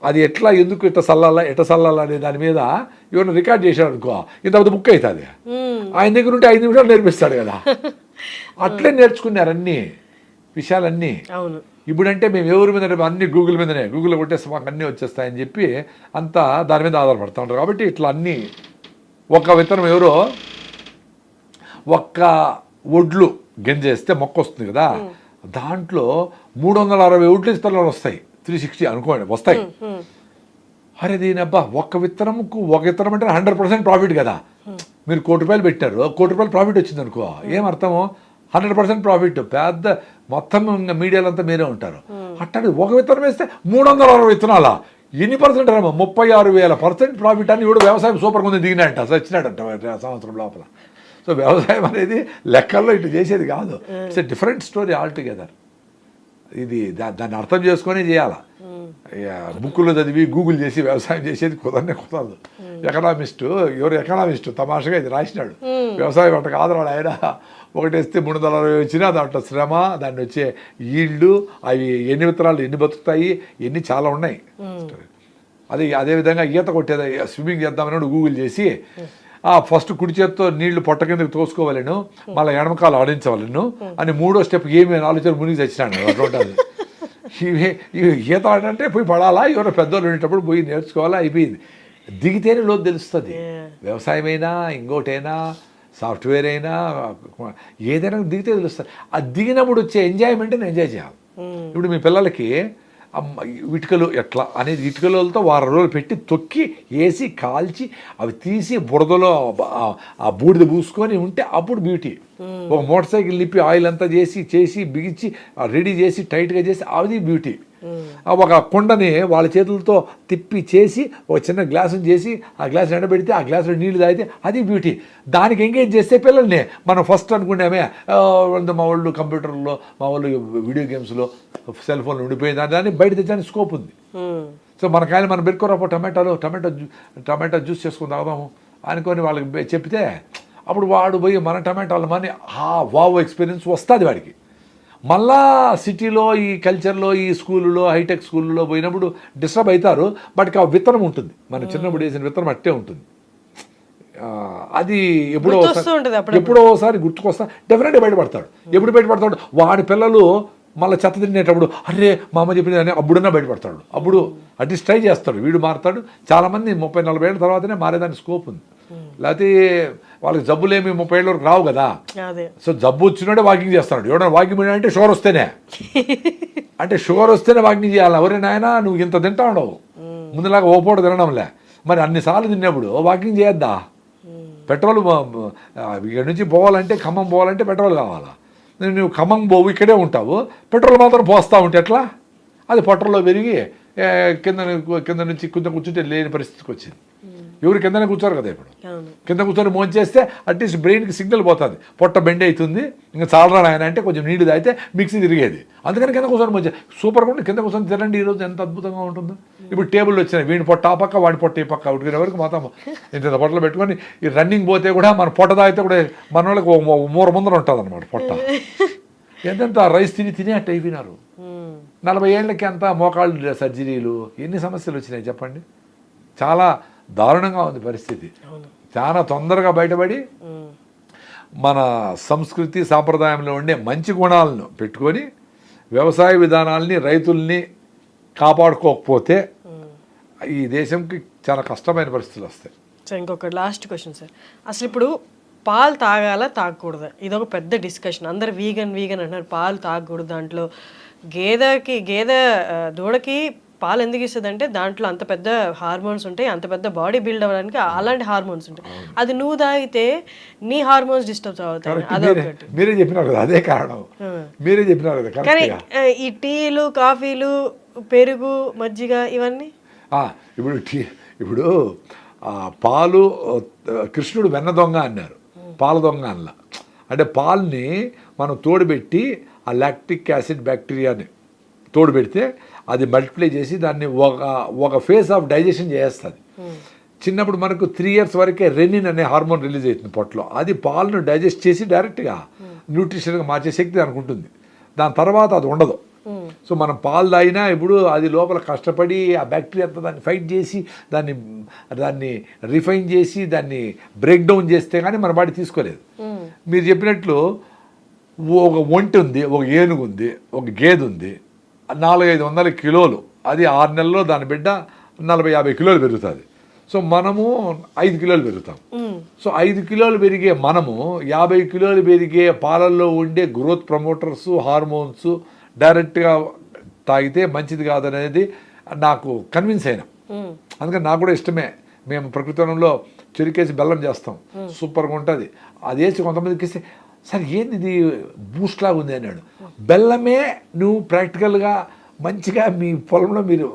అది ఎట్లా, ఎందుకు ఎట్ట సల్లాలా అనే దాని మీద ఎవరైనా రికార్డ్ చేశాడు అనుకో ఇంత బుక్ అవుతుంది. ఆయన దగ్గర ఉంటే 5 నిమిషాలు నేర్పిస్తాడు కదా. అట్లే నేర్చుకున్నారు అన్ని విషయాలన్నీ. ఇప్పుడంటే మేము ఎవరి మీద అన్ని గూగుల్ మీదనే, గూగుల్లో కొట్టేస్తే మాకు అన్నీ వచ్చేస్తాయని చెప్పి అంతా దాని మీద ఆధారపడుతూ ఉంటారు. కాబట్టి ఇట్లా అన్నీ ఒక విత్తనం ఎవరో ఒక్క ఒడ్లు గింజేస్తే మొక్క వస్తుంది కదా, దాంట్లో 360 ఒడ్లు విత్తనాలు వస్తాయి. 360 అనుకోండి వస్తాయి. అరే దీనబ్బా ఒక విత్తనం అంటే 100% ప్రాఫిట్ కదా. మీరు ₹1,00,000 పెట్టారు, ₹1,00,000 ప్రాఫిట్ వచ్చింది అనుకో, ఏం అర్థము 100% ప్రాఫిట్. పెద్ద మొత్తం మీడియాలంతా మీరే ఉంటారు. అట్టాడు ఒక విత్తనం వేస్తే 360 విత్తనాలా, ఎన్ని పర్సెంట్ రామో 36,000% ప్రాఫిట్ అని. ఇప్పుడు వ్యవసాయం సూపర్గా ఉంది దిగినాడంట, వచ్చినాడంట సంవత్సరం లోపల. సో వ్యవసాయం అనేది లెక్కల్లో ఇటు చేసేది కాదు. It's a different story all together. ఇది దాన్ని అర్థం చేసుకొని చేయాలి. బుక్కులో చదివి గూగుల్ చేసి వ్యవసాయం చేసేది కుదరదు. ఎకనామిస్టు తమాషగా ఇది రాసినాడు. వ్యవసాయం అంటే కాదురాడు ఆయన. ఒకటేస్తే 360 వచ్చినా దాంట్లో శ్రమ, దాన్ని వచ్చే ఈల్డ్, అవి ఎన్ని విత్తనాలు ఎన్ని బతుకుతాయి, ఎన్ని చాలా ఉన్నాయి. అదేవిధంగా ఈత కొట్టేది, స్విమ్మింగ్ చేద్దామని గూగుల్ చేసి ఫస్ట్ కుడి చేత్తో నీళ్లు పొట్ట కిందకి తోసుకోవాలను, మళ్ళీ ఎడమకాలు ఆడించవాలను అని 3వ స్టెప్ ఏమి ఆలోచన మునిగి తెచ్చినాడు. అటువంటి ఇవి ఈత ఆడంటే పోయి పడాలా, ఎవరో పెద్దోళ్ళు ఉండేటప్పుడు పోయి నేర్చుకోవాలా, అయిపోయింది. దిగితేనే లోతు తెలుస్తుంది. వ్యవసాయమైనా ఇంకోటైనా సాఫ్ట్వేర్ అయినా ఏదైనా దిగితే తెలుస్తుంది. ఆ దిగినప్పుడు వచ్చే ఎంజాయ్మెంట్ని ఎంజాయ్ చేయాలి. ఇప్పుడు మీ పిల్లలకి ఇటుకలు ఎట్లా అనేది ఇటుకలతో వారం రోజులు పెట్టి తొక్కి వేసి కాల్చి అవి తీసి బురదలో ఆ బూడిద పూసుకొని ఉంటే అప్పుడు బ్యూటీ. ఒక మోటార్ సైకిల్ నిప్పి ఆయిల్ అంతా చేసి బిగించి రెడీ చేసి టైట్గా చేసి అది బ్యూటీ. ఒక కుండని వాళ్ళ చేతులతో తిప్పి చేసి ఒక చిన్న గ్లాసుని చేసి ఆ గ్లాస్ ఎండబెడితే ఆ గ్లాసులో నీళ్ళు తాగితే అది బ్యూటీ. దానికి ఎంగేజ్ చేస్తే పిల్లల్ని మనం ఫస్ట్ అనుకున్నామే మా వాళ్ళు కంప్యూటర్లో, మా వాళ్ళు వీడియో గేమ్స్లో, సెల్ ఫోన్లో ఉండిపోయింది దాన్ని బయట తెచ్చడానికి స్కోప్ ఉంది. సో మనం పెరుకోరాపో టమాటో జ్యూస్ చేసుకుని తాగుదాము అనుకొని వాళ్ళకి చెప్తే అప్పుడు వాడు పోయి మన టమాటాలు మని వావ్ ఎక్స్పీరియన్స్ వస్తుంది వాడికి. మళ్ళా సిటీలో ఈ కల్చర్లో ఈ స్కూళ్ళలో హైటెక్ స్కూళ్ళలో పోయినప్పుడు డిస్టర్బ్ అవుతారు. బట్ ఆ విత్తనం ఉంటుంది, మన చిన్నప్పుడు వేసిన విత్తనం అట్టే ఉంటుంది. అది ఎప్పుడో ఒకసారి గుర్తుకొస్తా డెఫినెట్గా బయటపడతాడు. ఎప్పుడు బయటపడతాడు? వాడి పిల్లలు మళ్ళీ చెత్త తినేటప్పుడు అరే మా అమ్మ చెప్పింది అని అప్పుడన్నా బయటపడతాడు. అప్పుడు అట్లీస్ట్ ట్రై చేస్తాడు, వీడు మారుతాడు. చాలామంది 30-40 ఏళ్ళ తర్వాతనే మారేదానికి స్కోప్ ఉంది. లేకపోతే వాళ్ళకి జబ్బులేమి 30 ఏళ్ళ వరకు రావు కదా. సో జబ్బు వచ్చినోడే వాకింగ్ చేస్తాడు. ఎవడన్నా వాకింగ్ అంటే షుగర్ వస్తేనే అంటే షుగర్ వస్తేనే వాకింగ్ చేయాలి. ఎవరే నాయన నువ్వు ఇంత తింటా ఉండవు, ముందులాగా ఓ పూట తినడంలే. మరి అన్నిసార్లు తిన్నప్పుడు వాకింగ్ చేయొద్దా? పెట్రోల్ ఇక్కడ నుంచి పోవాలంటే ఖమ్మం పోవాలంటే పెట్రోల్ కావాలా? నువ్వు ఖమ్మం పోవు, ఇక్కడే ఉంటావు, పెట్రోల్ మాత్రం పోస్తూ ఉంటే ఎట్లా? అది పెట్రోల్లో పెరిగి కింద నుంచి కొంచెం కూర్చుంటే లేని పరిస్థితికి వచ్చింది. ఎవరు కిందనే కూర్చోరు కదా. ఇప్పుడు కింద కూర్చొని మోన్ చేస్తే అట్లీస్ట్ బ్రెయిన్కి సిగ్నల్ పోతుంది, పొట్ట బెండ్ అవుతుంది, ఇంకా చాలరా ఆయన అంటే కొంచెం నీళ్ళు తాగితే మిక్సీ తిరిగేది. అందుకని కింద కూర్చొని మోన్ సూపర్గా ఉండి కింద కూర్చొని తినండి. ఈరోజు ఎంత అద్భుతంగా ఉంటుందో. ఇప్పుడు టేబుల్ వచ్చినాయి, వీడి పొట్ట ఆ పక్క వాడి పొట్ట ఈ పక్క ఉడికిన వరకు మొత్తం ఇంత పొట్టలో పెట్టుకొని ఈ రన్నింగ్ పోతే కూడా మన పొట్ట తాగితే కూడా మన వాళ్ళకి మూర ముందర ఉంటుంది అనమాట పొట్ట. ఎంతెంత రైస్ తిని అట్టు అయిపోయినారు. 40 ఏళ్ళకి అంతా మోకాళ్ళు సర్జరీలు, ఎన్ని సమస్యలు వచ్చినాయి చెప్పండి. చాలా దారుణంగా ఉంది పరిస్థితి. చాలా తొందరగా బయటపడి మన సంస్కృతి సాంప్రదాయంలో ఉండే మంచి గుణాలను పెట్టుకొని వ్యవసాయ విధానాల్ని రైతుల్ని కాపాడుకోకపోతే ఈ దేశంకి చాలా కష్టమైన పరిస్థితులు వస్తాయి. సో ఇంకొక లాస్ట్ క్వశ్చన్ సార్, అసలు ఇప్పుడు పాలు తాగాలా తాగకూడదా? ఇదొక పెద్ద డిస్కషన్. అందరు వీగన్ అంటున్నారు, పాలు తాగకూడదు. దాంట్లో గేదె దూడకి పాలు ఎందుకు ఇస్తుంది అంటే దాంట్లో అంత పెద్ద హార్మోన్స్ ఉంటాయి, అంత పెద్ద బాడీ బిల్డ్ అవ్వడానికి అలాంటి హార్మోన్స్ ఉంటాయి. అది నువ్వు తాగితే నీ హార్మోన్స్ డిస్టర్బ్ అవుతాయి. అదొకటి మీరే చెప్పినారు కదా, అదే కారణం. మీరే చెప్పినారు కదా. కానీ ఈ టీలు, కాఫీలు, పెరుగు, మజ్జిగ ఇవన్నీ ఇప్పుడు పాలు కృష్ణుడు వెన్న దొంగ అన్నారు, పాల దొంగ అన్న. అంటే పాలని మనం తోడుపెట్టి ఆ లాక్టిక్ యాసిడ్ బ్యాక్టీరియాని తోడుపెడితే అది మల్టిప్లై చేసి దాన్ని ఒక ఫేజ్ ఆఫ్ డైజెషన్ చేస్తుంది. చిన్నప్పుడు మనకు 3 years వరకే రెనిన్ అనే హార్మోన్ రిలీజ్ అవుతుంది పొట్టలో. అది పాలను డైజెస్ట్ చేసి డైరెక్ట్గా న్యూట్రిషన్గా మార్చే శక్తి దానికి ఉంటుంది. దాని తర్వాత అది ఉండదు. సో మనం పాలు తాగినా ఇప్పుడు అది లోపల కష్టపడి ఆ బ్యాక్టీరియా అంతా దాన్ని ఫైట్ చేసి దాన్ని రిఫైన్ చేసి దాన్ని బ్రేక్ డౌన్ చేస్తే కానీ మన బాడీ తీసుకోలేదు. మీరు చెప్పినట్లు ఒక ఒంటి ఉంది, ఒక ఏనుగు ఉంది, ఒక గేదె ఉంది, 400-500 కిలోలు. అది 6 నెలల్లో దాని బిడ్డ 40-50 కిలోలు పెరుగుతుంది. సో మనము 5 కిలోలు పెరుగుతాం. సో 5 కిలోలు పెరిగే మనము 50 కిలోలు పెరిగే పాలల్లో ఉండే గ్రోత్ ప్రమోటర్స్, హార్మోన్స్ డైరెక్ట్గా తాగితే మంచిది కాదనేది నాకు కన్విన్స్ అయినా. అందుకని నాకు కూడా ఇష్టమే. మేము ప్రకృతిలో చెరుకేసి బెల్లం చేస్తాం, సూపర్గా ఉంటుంది. అది వేసి కొంతమందికి ఇస్తే సార్ ఏంది ఇది బూస్ట్ లాగా ఉంది అన్నాడు. బెల్లమే నువ్వు ప్రాక్టికల్గా మంచిగా మీ పొలంలో మీరు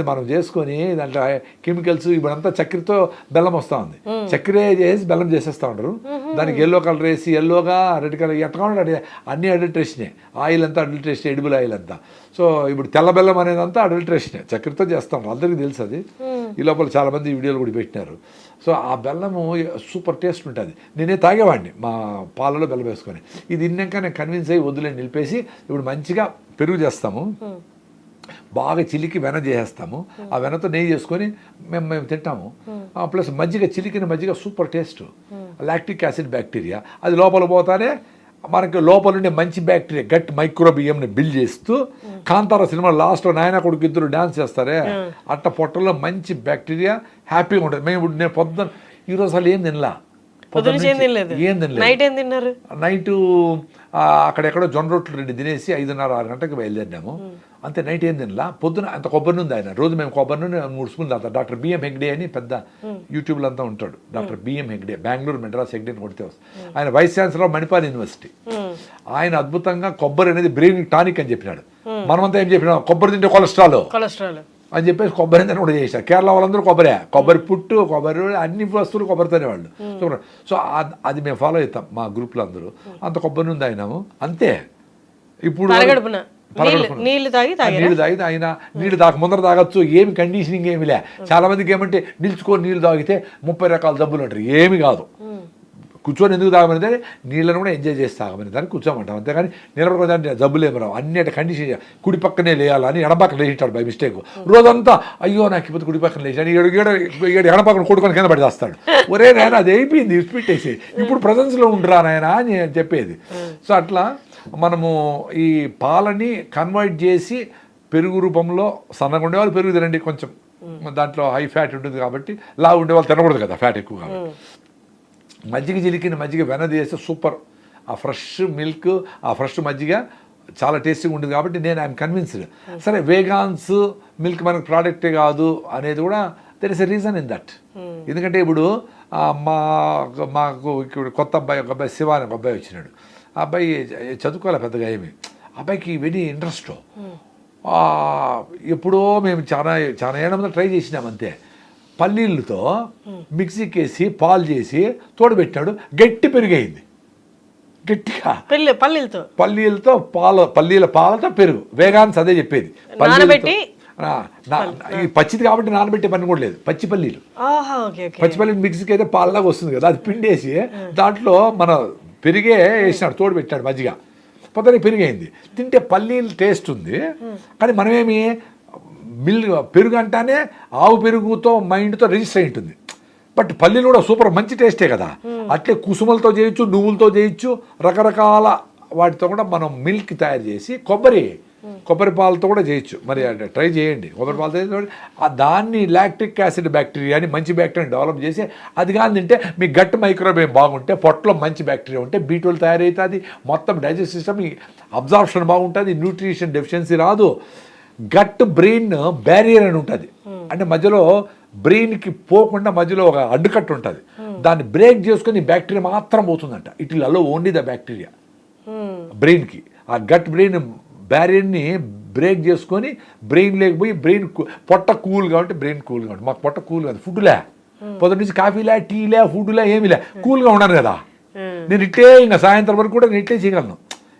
మనం చేసుకొని దాంట్లో కెమికల్స్ ఇప్పుడంతా చక్కెరతో బెల్లం వస్తూ ఉంది. చక్కెర చేసి బెల్లం చేసేస్తూ ఉంటారు. దానికి ఎల్లో కలర్ వేసి ఎల్లోగా రెడ్ కలర్ ఎట్లా ఉంటే అన్ని అడల్ట్రేషనే. ఆయిల్ అంతా అడల్ట్రేషన్, ఎడిబుల్ ఆయిల్ అంతా. సో ఇప్పుడు తెల్ల బెల్లం అనేది అంతా అడల్ట్రేషనే, చక్కెరతో చేస్తాం. అందరికీ తెలుసు అది. ఈ లోపల చాలామంది వీడియోలు కూడా పెట్టినారు. సో ఆ బెల్లము సూపర్ టేస్ట్ ఉంటుంది. నేనే తాగేవాడిని మా పాలలో బెల్లం వేసుకొని. ఇది తిన్నాక నేను కన్విన్స్ అయ్యి వద్దులేని నిలిపేసి ఇప్పుడు మంచిగా పెరుగు చేస్తాము, బాగా చిలికి వెన చేసేస్తాము. ఆ వెనతో నెయ్యి చేసుకొని మేము తింటాము. ప్లస్ మజ్జిగ, చిలికిన మజ్జిగ super taste. Lactic acid bacteria అది లోపల పోతానే మనకి లోపల ఉండే మంచి బ్యాక్టీరియా గట్ మైక్రోబియంని బిల్డ్ చేస్తూ, కాంతార సినిమా లాస్ట్లో నాయన కొడుకు ఇద్దరు డ్యాన్స్ చేస్తారే అట్ట పొట్టలో మంచి బ్యాక్టీరియా హ్యాపీగా ఉంటుంది. నేను పొద్దున్న ఈరోజు అసలు ఏం తినలా, ఏం తినలేదు. నైట్ అక్కడెక్కడో జొన్న రొట్టెలు 2 తినేసి 5:30-6 గంటలకు బయలుదేరినాము. అంతే, నైట్ ఏం తినలా. పొద్దున అంత కొబ్బరి నూనె ఆయన రోజు మేము కొబ్బరి నూనె 3 స్పూన్లు తాగుతాం. డాక్టర్ బిఎం హెగ్డే అని పెద్ద యూట్యూబ్లో అంతా ఉంటాడు. డాక్టర్ బిఎం హెగ్డే, బెంగళూరు మెడ్రాస్ హెగ్డే అని కొడితే వస్తుంది. ఆయన వైస్ ఛాన్సలర్ మణిపాల్ యూనివర్సిటీ. ఆయన అద్భుతంగా కొబ్బరి అనేది బ్రెయిన్ టానిక్ అని చెప్పినాడు. మనమంతా ఏం చెప్పినాం, కొబ్బరి తింటే కొలెస్ట్రాల్ అని చెప్పేసి కొబ్బరి తిని కూడా చేశారు. కేరళ వాళ్ళందరూ కొబ్బరి పుట్టు, కొబ్బరి అన్ని వస్తువులు కొబ్బరితోనే వాళ్ళు. సో అది మేము ఫాలో అవుతాం మా గ్రూప్లో అందరూ. అంత కొబ్బరి నుండి అయినాము అంతే. ఇప్పుడు నీళ్ళు తాగి ఆయన నీళ్ళు తాగ ముందర తాగొచ్చు, ఏమి కండిషనింగ్ ఏమి లే. చాలా మందికి ఏమంటే నిల్చుకొని నీళ్ళు తాగితే 30 రకాల జబ్బులు అంటారు. ఏమి కాదు, కూర్చొని ఎందుకు తాగమని నీళ్ళను కూడా ఎంజాయ్ చేసి తాగమని దాన్ని కూర్చోమంటాం. అంతేగాని నిలబడుకోవడానికి జబ్బులు ఏమి రావు. అన్ని కండిషన్ కుడి పక్కనే లేయాలని ఎడపక్కన లేచాడు బై మిస్టేక్. రోజంతా అయ్యో నాకు ఇప్పుడు కుడి పక్కన లేచాడు, ఏడు ఎడపక్కన కొడుకొని కింద పడి చేస్తాడు. ఒరే నాయన అది అయిపోయింది ఇస్పిట్టేసి, ఇప్పుడు ప్రజెన్స్లో ఉండరా నాయన అని చెప్పేది. సో అట్లా మనము ఈ పాలని కన్వర్ట్ చేసి పెరుగు రూపంలో సన్నగా ఉండేవాళ్ళు పెరుగు తినండి, కొంచెం దాంట్లో హై ఫ్యాట్ ఉంటుంది కాబట్టి, లావు ఉండేవాళ్ళు తినకూడదు కదా ఫ్యాట్ ఎక్కువ కాబట్టి. మజ్జిగ చిలికిన మజ్జిగ వెనది చేస్తే సూపర్. ఆ ఫ్రెష్ మిల్క్, ఆ ఫ్రెష్ మజ్జిగ చాలా టేస్టీగా ఉంటుంది కాబట్టి నేను ఐఎమ్ కన్విన్స్డ్. సరే వేగాన్స్ మిల్క్ మనకు ప్రోడక్టే కాదు అనేది కూడా there is a reason in that. ఎందుకంటే ఇప్పుడు మాకు ఇక్కడ కొత్త అబ్బాయి, ఒక అబ్బాయి శివ అని ఒక అబ్బాయి వచ్చినాడు. ఆ అబ్బాయి చదువుకోవాలి పెద్దగా ఏమి, అబ్బాయికి వెరీ ఇంట్రెస్ట్. ఎప్పుడో మేము చాలా చాలా ఏళ్ళ ముందు ట్రై చేసినాం అంతే. పల్లీలతో మిక్సీకి వేసి పాలు చేసి తోడుపెట్టాడు, గట్టి పెరుగైంది గట్టిగా. పల్లీలతో పల్లీల పాలతో పెరుగు వేగాన్స్ అదే చెప్పేది. ఈ పచ్చిది కాబట్టి నానబెట్టే పని కూడా లేదు. పచ్చి పల్లీలు మిక్సీకి అయితే పాలలాగా వస్తుంది కదా, అది పిండేసి దాంట్లో మన పెరిగే వేసినాడు, తోడు పెట్టాడు మజ్జిగ. పొద్దున పెరుగైంది. తింటే పల్లీలు టేస్ట్ ఉంది, కానీ మనమేమి పెరుగు అంటానే ఆవు పెరుగుతో మైండ్తో రిజిస్టర్ అయి ఉంటుంది. బట్ పల్లీలు కూడా సూపర్ మంచి టేస్టే కదా. అట్లే కుసుమలతో చేయొచ్చు, నువ్వులతో చేయొచ్చు, రకరకాల వాటితో కూడా మనం మిల్క్ తయారు చేసి కొబ్బరి పాలతో కూడా చేయొచ్చు. మరి ట్రై చేయండి. కొబ్బరి పాలతో దాన్ని లాక్టిక్ యాసిడ్ బ్యాక్టీరియాని మంచి బ్యాక్టీరియాని డెవలప్ చేసి అది కానీ తింటే మీ గట్ మైక్రోబేమ్ బాగుంటే, పొట్టలో మంచి బ్యాక్టీరియా ఉంటే B12 తయారవుతుంది, మొత్తం డైజెస్ట్ సిస్టమ్ అబ్జార్ప్షన్ బాగుంటుంది, న్యూట్రిషన్ డెఫిషియన్సీ రాదు. గట్ బ్రెయిన్ బ్యారియర్ అని ఉంటుంది, అంటే మధ్యలో బ్రెయిన్కి పోకుండా మధ్యలో ఒక అడ్డుకట్టు ఉంటుంది, దాన్ని బ్రేక్ చేసుకొని బ్యాక్టీరియా మాత్రం పోతుందంట. It will allow only the bacteria బ్రెయిన్కి. ఆ గట్ బ్రెయిన్ బ్యారియర్ని బ్రేక్ చేసుకొని బ్రెయిన్ లేకపోయి బ్రెయిన్ పొట్ట కూల్గా ఉంటే బ్రెయిన్ కూల్గా ఉంటుంది. మాకు పొట్ట కూల్ కాదు, ఫుడ్లే పొద్దు నుంచి కాఫీలే టీలే ఫుడ్లే ఏమిలే, కూల్గా ఉన్నాను కదా నేను. ఇట్లే ఇంకా సాయంత్రం వరకు కూడా నేను ఇట్లే చేయగలను.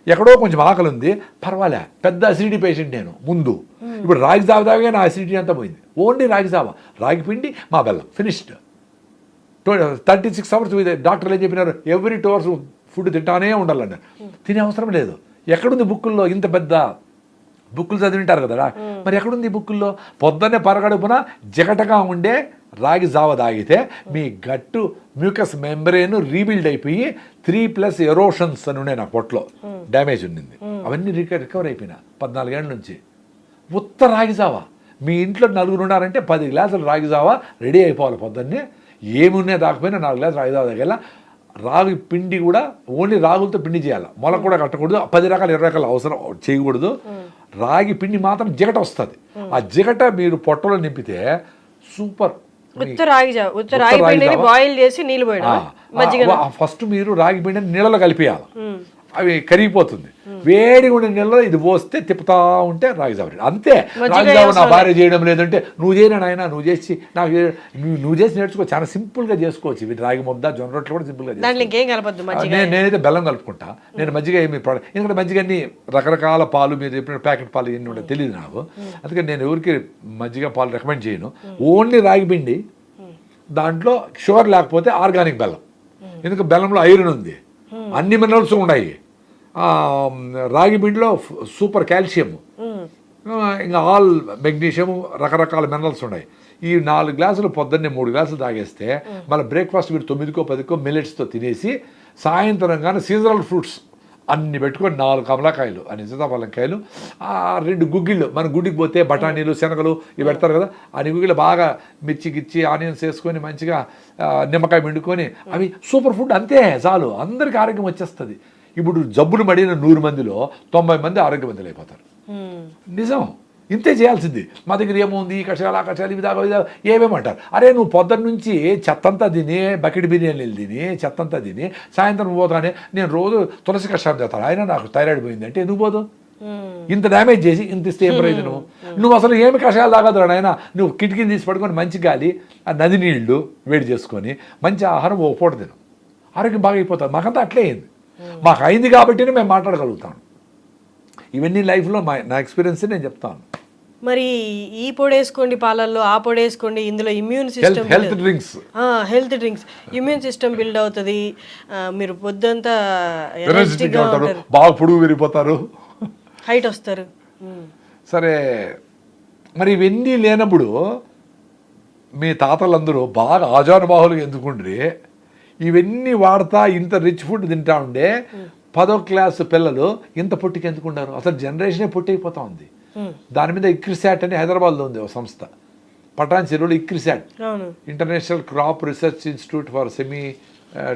ఎక్కడో కొంచెం ఆకలి ఉంది పర్వాలే, పెద్ద అసిడిటీ పేషెంట్ నేను ముందు. ఇప్పుడు రాగి జావ తాగే నా అసిడిటీ అంతా పోయింది. ఓన్లీ రాగి జావ, రాగి పిండి, మా బెల్లం, ఫినిష్డ్. 36 అవర్స్ డాక్టర్లు ఏం చెప్పినారు, ఎవ్రీ 2 అవర్స్ ఫుడ్ తింటానే ఉండాలన్నారు. తినే అవసరం లేదు. ఎక్కడుంది బుక్కుల్లో? ఇంత పెద్ద బుక్కులు చదివింటారు కదా, మరి ఎక్కడుంది బుక్కుల్లో? పొద్దున్నే పరగడుపున జగటగా ఉండే రాగి జావ తాగితే మీ గట్టు మ్యూకస్ మెంబ్రేన్ రీబిల్డ్ అయిపోయి 3+ ఎరోషన్స్ అని ఉన్నాయి. నా పొట్టలో డ్యామేజ్ ఉండింది, అవన్నీ రికవర్ అయిపోయినా 14 ఏళ్ళ నుంచి. ఉత్త రాగి జావ. మీ ఇంట్లో 4 ఉన్నారంటే 10 గ్లాసులు రాగి జావ రెడీ అయిపోవాలి. పొద్దున్నే ఏమి ఉన్నాయి రాకపోయినా 4 గ్లాసులు రాగి జావ తాగేలా. రాగి పిండి కూడా ఓన్లీ రాగులతో పిండి చేయాలి, మొలక కూడా కట్టకూడదు, 10 రకాల 20 రకాల అవసరం చేయకూడదు. రాగి పిండి మాత్రం జిగట వస్తుంది. ఆ జిగట మీరు పొట్టలో నింపితే సూపర్. ఫస్ట్ మీరు రాగి పిండిని నీళ్ళలో కలిపేయాలి, అవి కరిగిపోతుంది. వేడి ఉండే నీళ్ళలో ఇది పోస్తే తిప్పుతా ఉంటే రాగి జావ అంతే. రాగి జావ నా భార్య చేయడం లేదంటే నువ్వు చేయనా నాయన, నువ్వు చేసి నాకు నువ్వు చేసి నేర్చుకో, చాలా సింపుల్గా చేసుకోవచ్చు. ఇవి రాగి ముద్ద, జొన్న రొట్టెలు కూడా సింపుల్గా చేసుకోవచ్చు. నేనైతే బెల్లం కలుపుకుంటా. నేను మజ్జిగ ఏమి ప్రోడక్ట్, ఎందుకంటే మజ్జిగ అన్ని రకరకాల పాలు, మీరు చెప్పిన ప్యాకెట్ పాలు ఎన్ని ఉంటాయో తెలియదు నాకు. అందుకని నేను ఎవరికి మజ్జిగ పాలు రికమెండ్ చేయను. ఓన్లీ రాగి పిండి, దాంట్లో షుగర్ లేకపోతే ఆర్గానిక్ బెల్లం, ఎందుకంటే బెల్లంలో ఐరన్ ఉంది, అన్ని మినరల్స్ ఉన్నాయి. రాగి పిండిలో సూపర్ కాల్షియం, ఇంకా ఆల్ మెగ్నీషియం, రకరకాల మినరల్స్ ఉన్నాయి. ఈ 4 గ్లాసులు పొద్దున్నే 3 గ్లాసులు తాగేస్తే మళ్ళీ బ్రేక్ఫాస్ట్ మీరు 9కో 10కో మిల్లెట్స్తో తినేసి, సాయంత్రం కానీ సీజనల్ ఫ్రూట్స్ అన్ని పెట్టుకొని 4 కమలాకాయలు, అన్ని సీతాఫలంకాయలు, 2 గుగ్గిళ్ళు, మన గుడికి పోతే బఠానీలు, శనగలు ఇవి పెడతారు కదా, అన్ని గుగ్గిళ్ళు బాగా మిర్చి గిచ్చి ఆనియన్స్ వేసుకొని మంచిగా నిమ్మకాయ పిండుకొని, అవి సూపర్ ఫుడ్. అంతే చాలు, అందరికీ ఆరోగ్యం వచ్చేస్తుంది. ఇప్పుడు జబ్బులు పడిన 100 మందిలో 90 మంది ఆరోగ్యవంతులు అయిపోతారు. నిజం, ఇంతే చేయాల్సింది. మా దగ్గర ఏముంది, కషాయాలు, ఆ కషాయాలు, ఇవి దాకా ఏమేమంటారు. అరే నువ్వు పొద్దున్న నుంచి చెత్తంతా తిని, బకెట్ బిర్యానీలు తిని, చెత్తంతా తిని, సాయంత్రం పోతానే నేను రోజు తులసి కషాయం చేస్తాను, అయినా నాకు థైరాయిడ్ పోయింది అంటే ఎందుకు పోదు? ఇంత డ్యామేజ్ చేసి ఇంత ఇస్తే ఏం ప్రయోజనం? నువ్వు అసలు ఏమి కషాయాలు తాగదురా నాయన, నువ్వు కిటికీని తీసి పడుకొని మంచి గాలి, ఆ నది నీళ్లు వేడి చేసుకొని మంచి ఆహారం ఓ పూట తిను, ఆరోగ్యం బాగా అయిపోతుంది. మాకంతా అట్లే అయింది. మాకు అయింది కాబట్టినే మేము మాట్లాడగలుగుతాను. ఇవన్నీ లైఫ్లో నా ఎక్స్పీరియన్స్ నేను చెప్తాను. మరి ఈ పొడి వేసుకోండి పాలల్లో, ఆ పొడి వేసుకోండి, ఇందులో immune system health drinks immune system build అవుతుంది, మీరు పొద్దంతా ఎనర్జెటిక్గా ఉంటారు, బాగా పొడుగు విరిగిపోతారు, హైట్ వస్తారు. సరే మరి ఇవన్నీ లేనప్పుడు మీ తాతలందరూ బాగా ఆజానుబాహులుగా ఎందుకుండ్రి ఇవన్నీ వాడతా ఇంత రిచ్ ఫుడ్ తింటా ఉండే 10వ క్లాస్ పిల్లలు ఇంత పొట్టికి ఎందుకున్నారు? అసలు జనరేషనే పొట్టయిపోతా ఉంది. దాని మీద ఇక్రిసాట్ అని హైదరాబాద్లో ఉంది ఒక సంస్థ, పటాన్ చెరువులో ICRISAT, international crop research institute for semi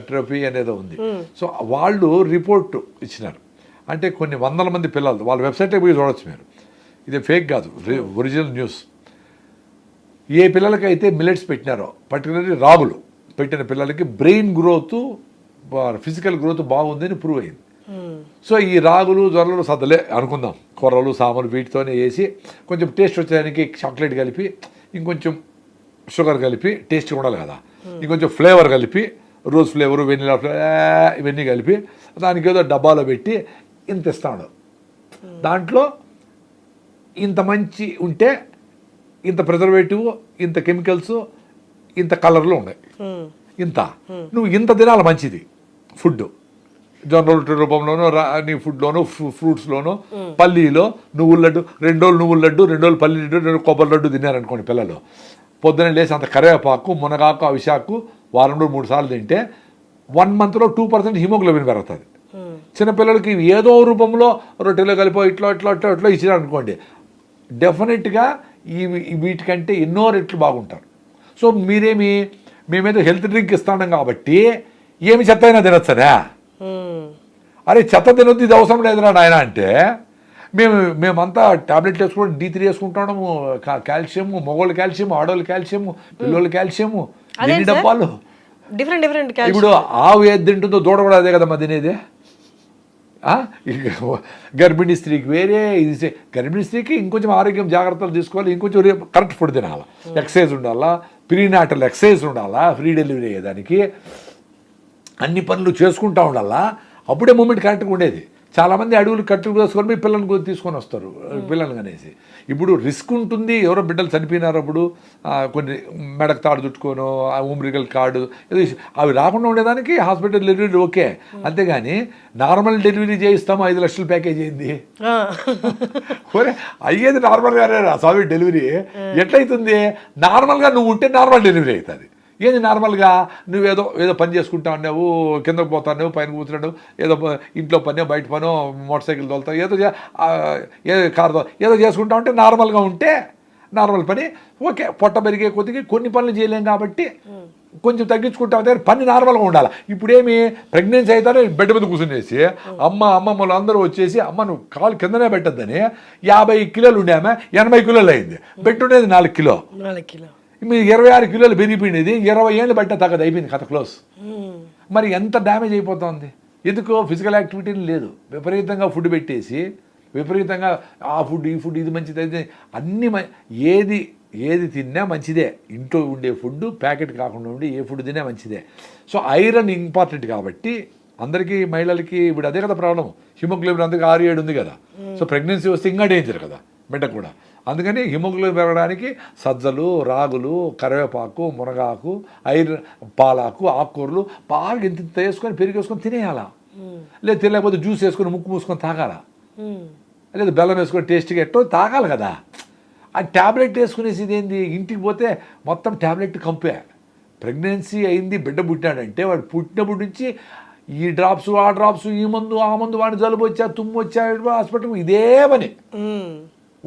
trophy అనేది ఉంది. సో వాళ్ళు రిపోర్ట్ ఇచ్చినారు. అంటే కొన్ని వందల మంది పిల్లలు, వాళ్ళ వెబ్సైట్కి పోయి చూడొచ్చు మీరు, ఇది ఫేక్ కాదు, ఒరిజినల్ న్యూస్. ఏ పిల్లలకైతే మిల్లెట్స్ పెట్టినారో, పర్టికులర్లీ రాగులు పెట్టిన పిల్లలకి బ్రెయిన్ గ్రోత్, ఫిజికల్ గ్రోత్ బాగుందని ప్రూవ్ అయింది. సో ఈ రాగులు జొన్నలు సద్దలే అనుకుందాం, కూరలు సామలు వీటితోనే వేసి కొంచెం టేస్ట్ వచ్చేదానికి చాక్లెట్ కలిపి, ఇంకొంచెం షుగర్ కలిపి, టేస్ట్ ఉండాలి కదా, ఇంకొంచెం ఫ్లేవర్ కలిపి, రోజ్ ఫ్లేవరు, వెనిలా ఫ్లేవర్ ఇవన్నీ కలిపి దానికి ఏదో డబ్బాలో పెట్టి ఇంత ఇస్తాడు. దాంట్లో ఇంత మంచి ఉంటే ఇంత ప్రిజర్వేటివ్, ఇంత కెమికల్స్, ఇంత కలర్లు ఉన్నాయి, ఇంత నువ్వు ఇంత తినాలి మంచిది ఫుడ్, జొన్న రొట్టె రూపంలోనూ నీ ఫుడ్లోనూ, ఫ్రూట్స్లోనూ, పల్లీలో నువ్వుల లడ్డు, 2 రోజులు నువ్వుల లడ్డు, 2 రోజులు పల్లి లడ్డు, 2 కొబ్బరి లడ్డు తిన్నారనుకోండి పిల్లలు, పొద్దున్న లేసి అంత కరివేపాకు, మునగాకు, అవిశాకు వారంలో 3 సార్లు తింటే 1 monthలో 2% హిమోగ్లోబిన్ పెరుగుతుంది. చిన్నపిల్లలకి ఏదో రూపంలో రొట్టెలో కలిపో ఇట్లా ఇట్లా ఇట్లా ఇట్లా ఇచ్చినారనుకోండి, డెఫినెట్గా వీటికంటే ఎన్నో రెట్లు బాగుంటారు. సో మేమేదో హెల్త్ డ్రింక్ ఇస్తున్నాం కాబట్టి ఏమి చెత్త అయినా తినొచ్చనా? అరే చెత్త తినొద్దు, ఇది అవసరం లేదురా నాయన అంటే మేమంతా టాబ్లెట్లు వేసుకుంటాం, D3 వేసుకుంటాము, కాల్షియము, మగవాళ్ళు కాల్షియము, ఆడవాళ్ళు కాల్షియము, పిల్లలు కాల్షియము, ఎన్ని డబ్బాలు. డిఫరెంట్ ఇప్పుడు ఆవు ఏది తింటుందో దూడ కూడా అదే కదమ్మా తినేది. గర్భిణీ స్త్రీకి వేరే, ఇది గర్భిణీ స్త్రీకి ఇంకొంచెం ఆరోగ్యం జాగ్రత్తలు తీసుకోవాలి, ఇంకొంచెం కరెక్ట్ ఫుడ్ తినాలా, ఎక్సర్సైజ్ ఉండాలా, ప్రీనాటల్ ఎక్సర్సైజ్ ఉండాలా, ఫ్రీ డెలివరీ అయ్యేదానికి అన్ని పనులు చేసుకుంటూ ఉండాలా, అప్పుడే మూమెంట్ కరెక్ట్గా ఉండేది. చాలామంది అడవులు కట్టు వేసుకొని పిల్లల్ని తీసుకొని వస్తారు, పిల్లలు అనేసి. ఇప్పుడు రిస్క్ ఉంటుంది, ఎవరో బిడ్డలు చనిపోయినారప్పుడు కొన్ని మెడకు తాడు చుట్టుకోను, ఉమ్రికల్ కార్డు ఏదో అవి రాకుండా ఉండేదానికి హాస్పిటల్ డెలివరీ ఓకే. అంతేగాని నార్మల్ డెలివరీ చేయిస్తాము 5 లక్షల ప్యాకేజ్ అయింది, ఒరే అయ్యేది నార్మల్గానే రా స్వామి డెలివరీ. ఎట్లయితుంది? నార్మల్గా నువ్వు ఉంటే నార్మల్ డెలివరీ అవుతుంది. ఏంది నార్మల్గా నువ్వేదో పని చేసుకుంటా ఉన్నావు, కిందకు పోతావు, పైన కూర్చున్నావు, ఏదో ఇంట్లో పనో బయట పనో మోటార్ సైకిల్ తోలుతావు, ఏదో కారుతో ఏదో చేసుకుంటా ఉంటే నార్మల్గా ఉంటే నార్మల్ పని ఓకే. పొట్ట పెరిగే కొద్దిగా కొన్ని పనులు చేయలేం కాబట్టి కొంచెం తగ్గించుకుంటాం, దగ్గర పని నార్మల్గా ఉండాలి. ఇప్పుడేమి ప్రెగ్నెన్సీ అవుతారో బెడ్ మీద కూర్చునేసి అమ్మమ్మలు అందరూ వచ్చేసి అమ్మ నువ్వు కాలు కిందనే పెట్టద్దని 50 కిలోలు ఉండేమే 80 కిలోలు అయింది, పెట్టుండేది 4 కిలో, మీరు 26 కిలోలు పెరిగిపోయినది 20 ఏళ్ళు బట్ట తగ్గదు, అయిపోయింది కథ క్లోజ్. మరి ఎంత డ్యామేజ్ అయిపోతుంది? ఎందుకో ఫిజికల్ యాక్టివిటీ లేదు, విపరీతంగా ఫుడ్ పెట్టేసి విపరీతంగా ఆ ఫుడ్ ఈ ఫుడ్ ఇది మంచిది అయితే అన్నీ ఏది తిన్నా మంచిదే. ఇంట్లో ఉండే ఫుడ్ ప్యాకెట్ కాకుండా ఉండి ఏ ఫుడ్ తిన్నా మంచిదే. సో ఐరన్ ఇంపార్టెంట్ కాబట్టి అందరికీ, మహిళలకి ఇప్పుడు అదే కదా ప్రాబ్లం, హిమోగ్లోబిన్ అందుకు 6-7 ఉంది కదా. సో ప్రెగ్నెన్సీ వస్తే ఇంకా డేంజర్ కదా బిడ్డ కూడా. అందుకని హిమోగ్లోబిన్ పెరగడానికి సజ్జలు, రాగులు, కరివేపాకు, మునగాకు, ఐరన్, పాలాకు, ఆకుకూరలు బాగా ఇంత వేసుకొని పెరిగేసుకొని తినేయాలా, లేదు తినలేకపోతే జ్యూస్ వేసుకొని ముక్కు మూసుకొని తాగాలా, లేదు బెల్లం వేసుకొని టేస్ట్గా ఎట్టో తాగాలి కదా. ఆ ట్యాబ్లెట్ వేసుకునేసి ఇదేంది, ఇంటికి పోతే మొత్తం ట్యాబ్లెట్ కంపే. ప్రెగ్నెన్సీ అయింది, బిడ్డ పుట్టినాడంటే వాడు పుట్టినప్పటి నుంచి ఈ డ్రాప్స్ ఆ డ్రాప్స్, ఈ మందు ఆ మందు, వాడిని జలుబు వచ్చా తుమ్ము వచ్చా హాస్పిటల్, ఇదే పని.